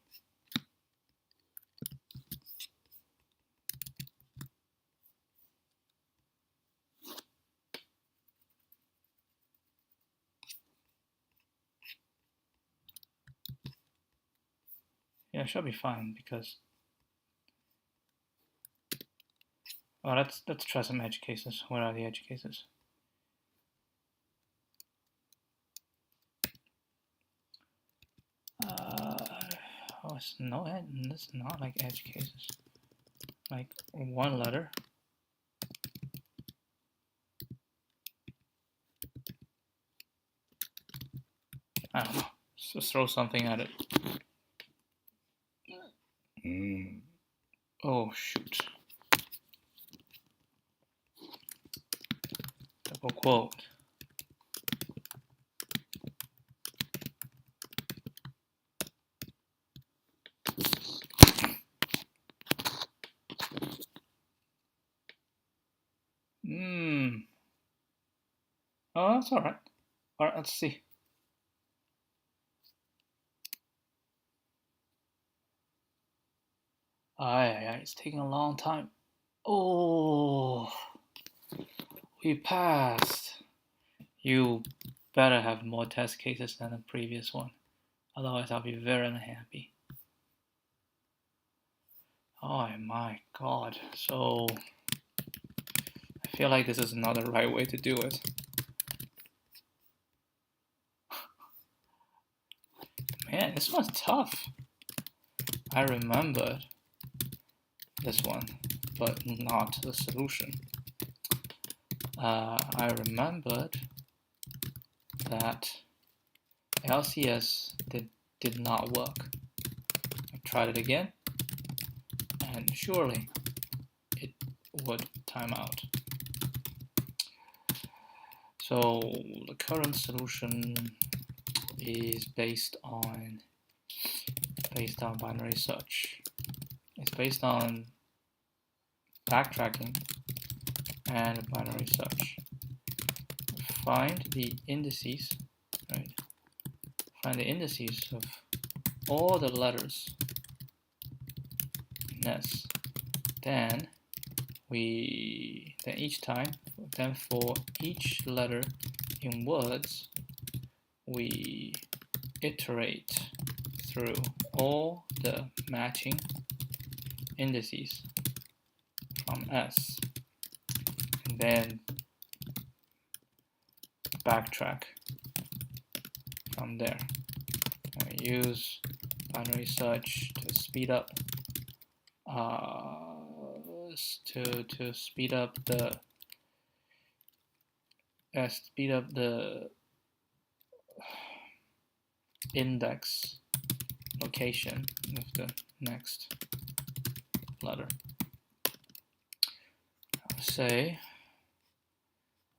Yeah, it should be fine because. Oh, let's try some edge cases. What are the edge cases? Oh, it's not like edge cases. Like one letter. I don't know. Just throw something at it. Oh, shoot. Double quote. Oh, that's all right. All right, let's see. It's taking a long time. Oh, we passed. You better have more test cases than the previous one. Otherwise, I'll be very unhappy. Oh my god. So, I feel like this is not the right way to do it. Man, this one's tough. I remembered this one, but not the solution. I remembered that LCS did not work. I tried it again, and surely it would time out. So the current solution is based on binary search. It's based on backtracking and binary search. Find the indices, right? Find the indices of all the letters in S. Then for each letter in words, we iterate through all the matching indices from S, and then backtrack from there. We use binary search to speed up the index location of the next letter. I'll say,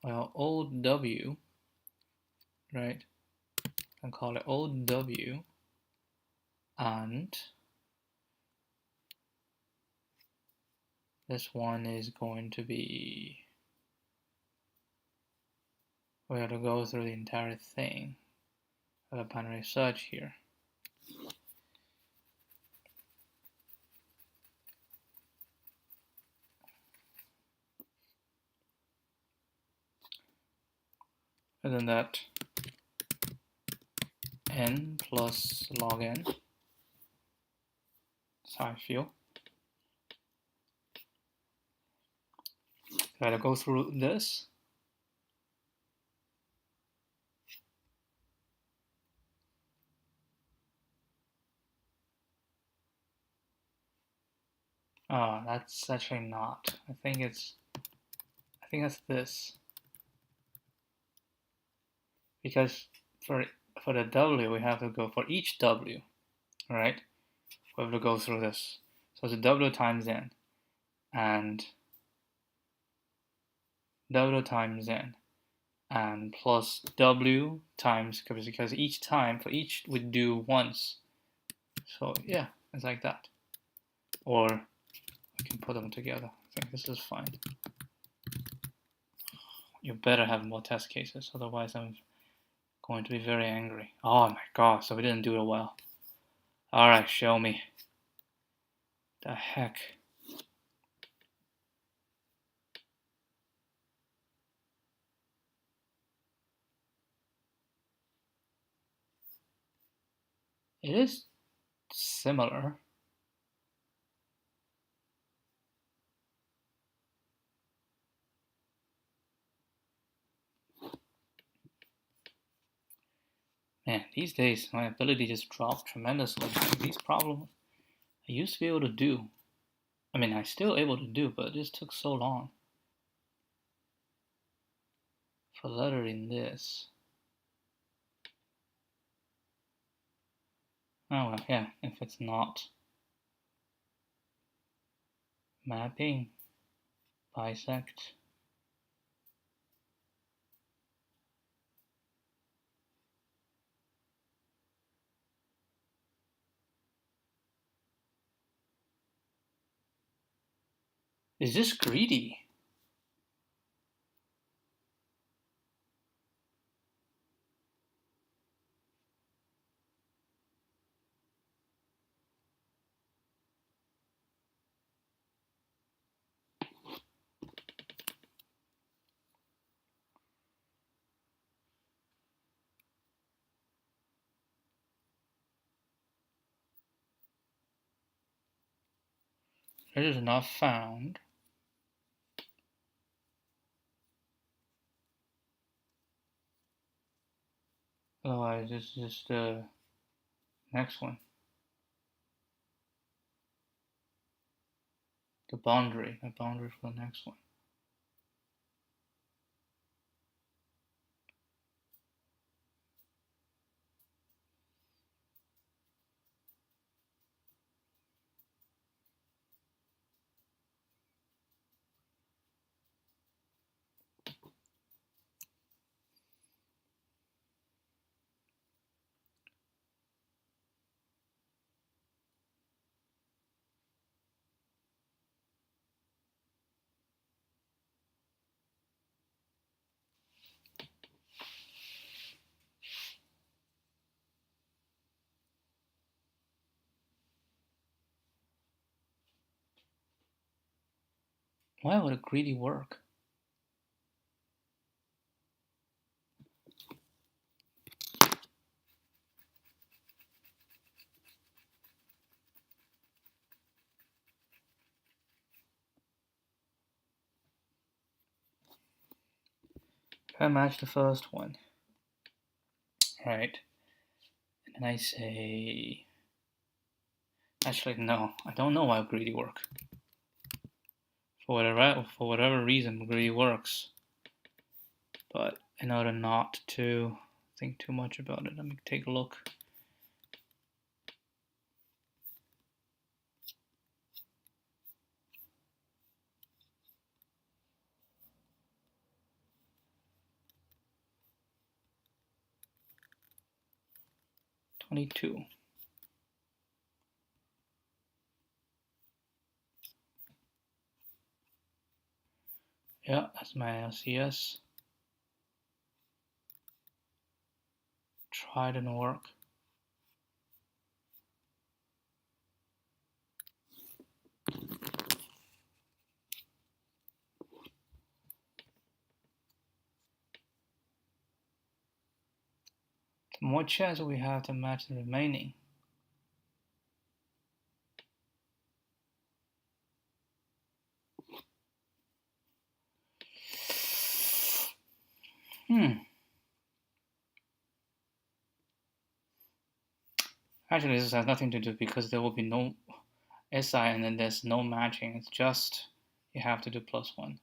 well, old W, right? I call it old W, and this one is going to be, we have to go through the entire thing of a binary search here. And then that n plus log n, that's how I feel. Gotta go through this. Oh, that's actually not. I think that's this. Because for the W, we have to go for each W, right? We have to go through this. So it's W times n, and W times n, and plus W times, because each time, for each we do once. So yeah, it's like that. Or we can put them together. I think this is fine. You better have more test cases, otherwise I'm going to be very angry. Oh my god, so we didn't do it well. Alright, show me. The heck? It is similar. Man, these days my ability just dropped tremendously. These problems I used to be able to do. I mean, I'm still able to do, but it just took so long for lettering this. Oh well, yeah, if it's not mapping, bisect. Is this greedy? It is not found. Otherwise, it's just the next one. The boundary for the next one. Why would a greedy work? If I match the first one, right, and I say, actually no, I don't know why greedy work. For whatever reason, greedy works. But in order not to think too much about it, let me take a look. 22. Yeah, that's my LCS. Try, didn't work. The more chance we have to match the remaining. Actually, this has nothing to do because there will be no SI and then there's no matching. It's just you have to do +1.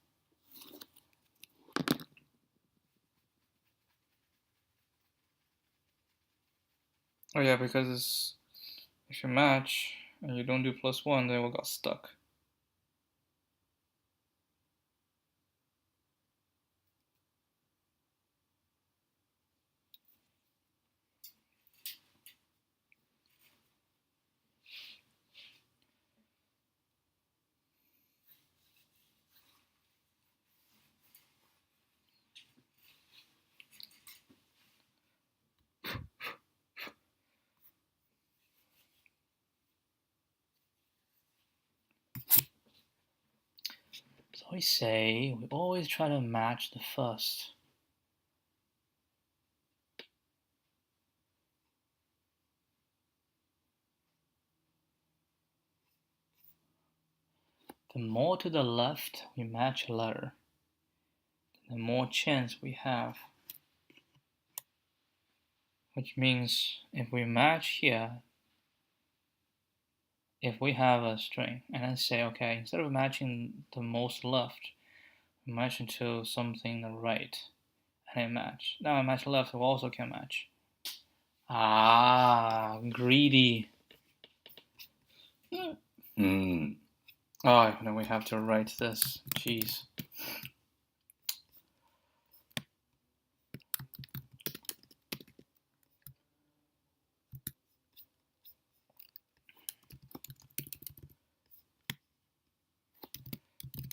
Oh yeah, because if you match and you don't do +1, then we got stuck. So we say we always try to match the first. The more to the left we match a letter, the more chance we have. Which means if we match here, if we have a string and then say, okay, instead of matching the most left, we match it to something the right, and it match. Now I match left, we also can match. Ah, greedy. Oh, then we have to write this. Jeez.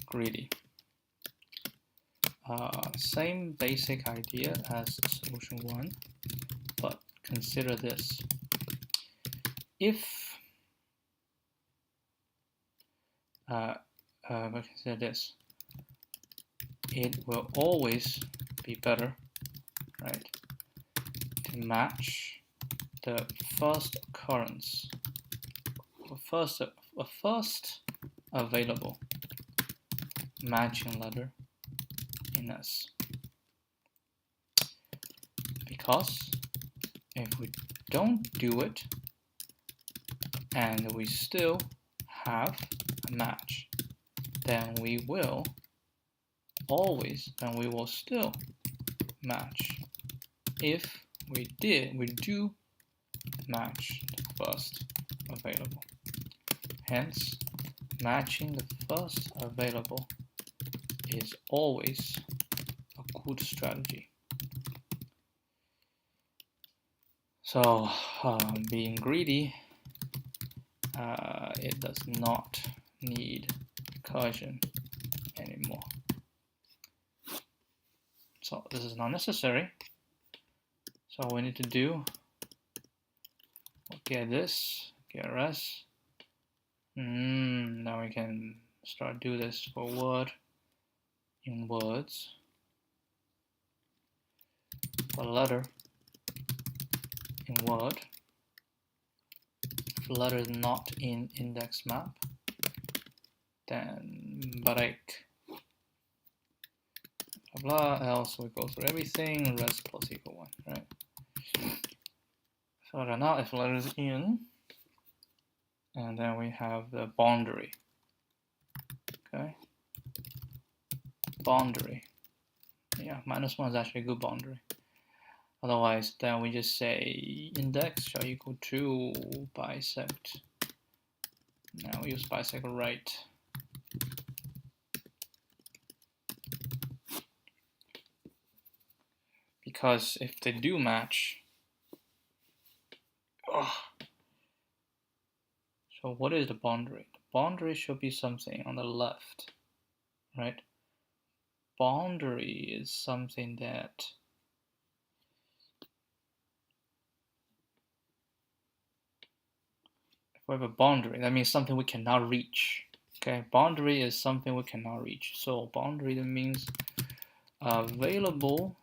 Greedy. Same basic idea as solution 1, but consider this. If consider this, it will always be better, right, to match the first occurrence, first available matching letter in S. Because if we don't do it and we still have a match, then we will still match if we do match the first available. Hence, matching the first available is always a good strategy. So, being greedy, it does not need recursion anymore. So this is not necessary. So all we need to do, get this, get rest. Now we can start do this for word in words, for letter in word. If letter is not in index map, then break. Blah, blah, else we go through everything, rest plus equal 1, right? So now if letter is in, and then we have the boundary, okay? Boundary, yeah, -1 is actually a good boundary. Otherwise, then we just say index shall equal to bisect. Now we use bisect right. Because if they do match, So what is the boundary? The boundary should be something on the left, right? Boundary is something that if we have a boundary, that means something we cannot reach. Okay, boundary is something we cannot reach. So boundary, that means available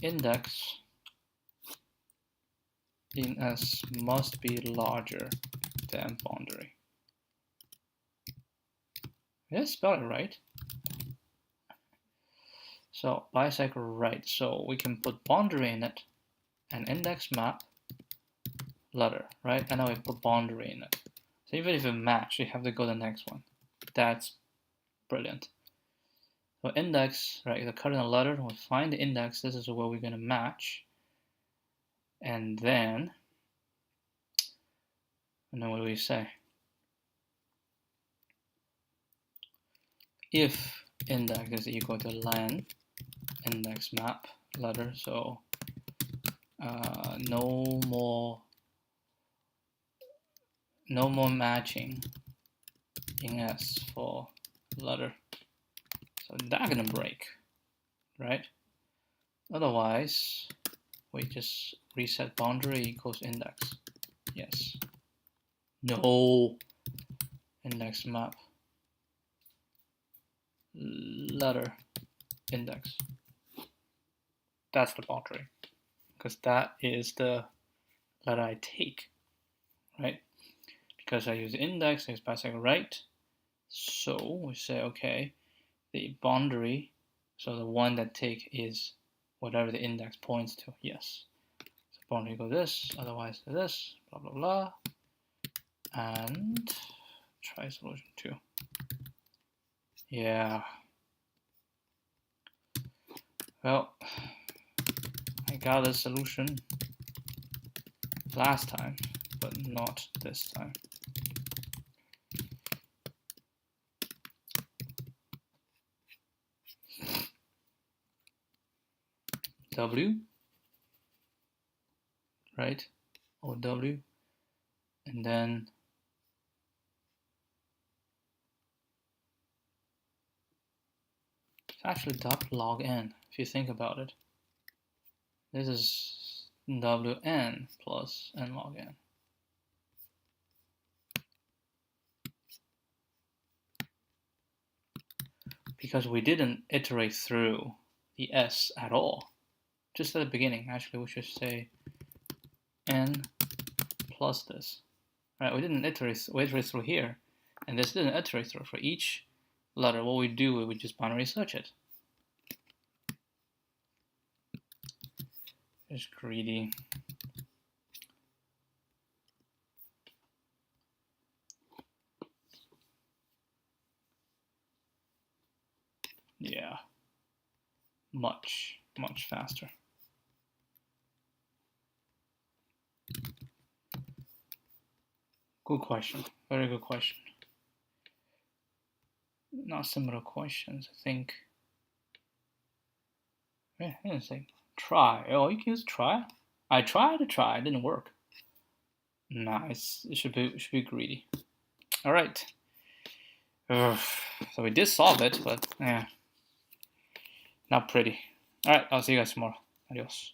index in S must be larger than boundary. Did I spell it right? So bisect right. So we can put boundary in it, and index map letter, right? And now we put boundary in it. So even if it match, we have to go to the next one. That's brilliant. So index, right, the current letter, we'll find the index, this is where we're gonna match. And then what do we say? If index is equal to len index map letter, so no more matching in S for letter. So that's gonna break, right? Otherwise, we just reset boundary equals index. Yes. No. Index map letter index. That's the boundary, because that is the letter I take, right? Because I use index, it's bisect right. So we say, okay, the boundary, so the one that take is whatever the index points to. Yes. So boundary go this, otherwise this, blah blah blah. And try solution 2. Yeah. Well, I got a solution last time, but not this time. W, right? Or W, and then it's actually log n if you think about it. This is Wn plus n log n. Because we didn't iterate through the S at all. Just at the beginning, actually, we should say n plus this. Right? We didn't iterate through here, and this didn't iterate through. For each letter, what we do is we just binary search it. It's greedy. Yeah, much faster. Good question. Very good question. Not similar questions, I think. Yeah, I didn't say try. Oh, you can use try. I tried to try. It didn't work. Nah, it should be greedy. All right. So we did solve it, but yeah, not pretty. All right, I'll see you guys tomorrow. Adios.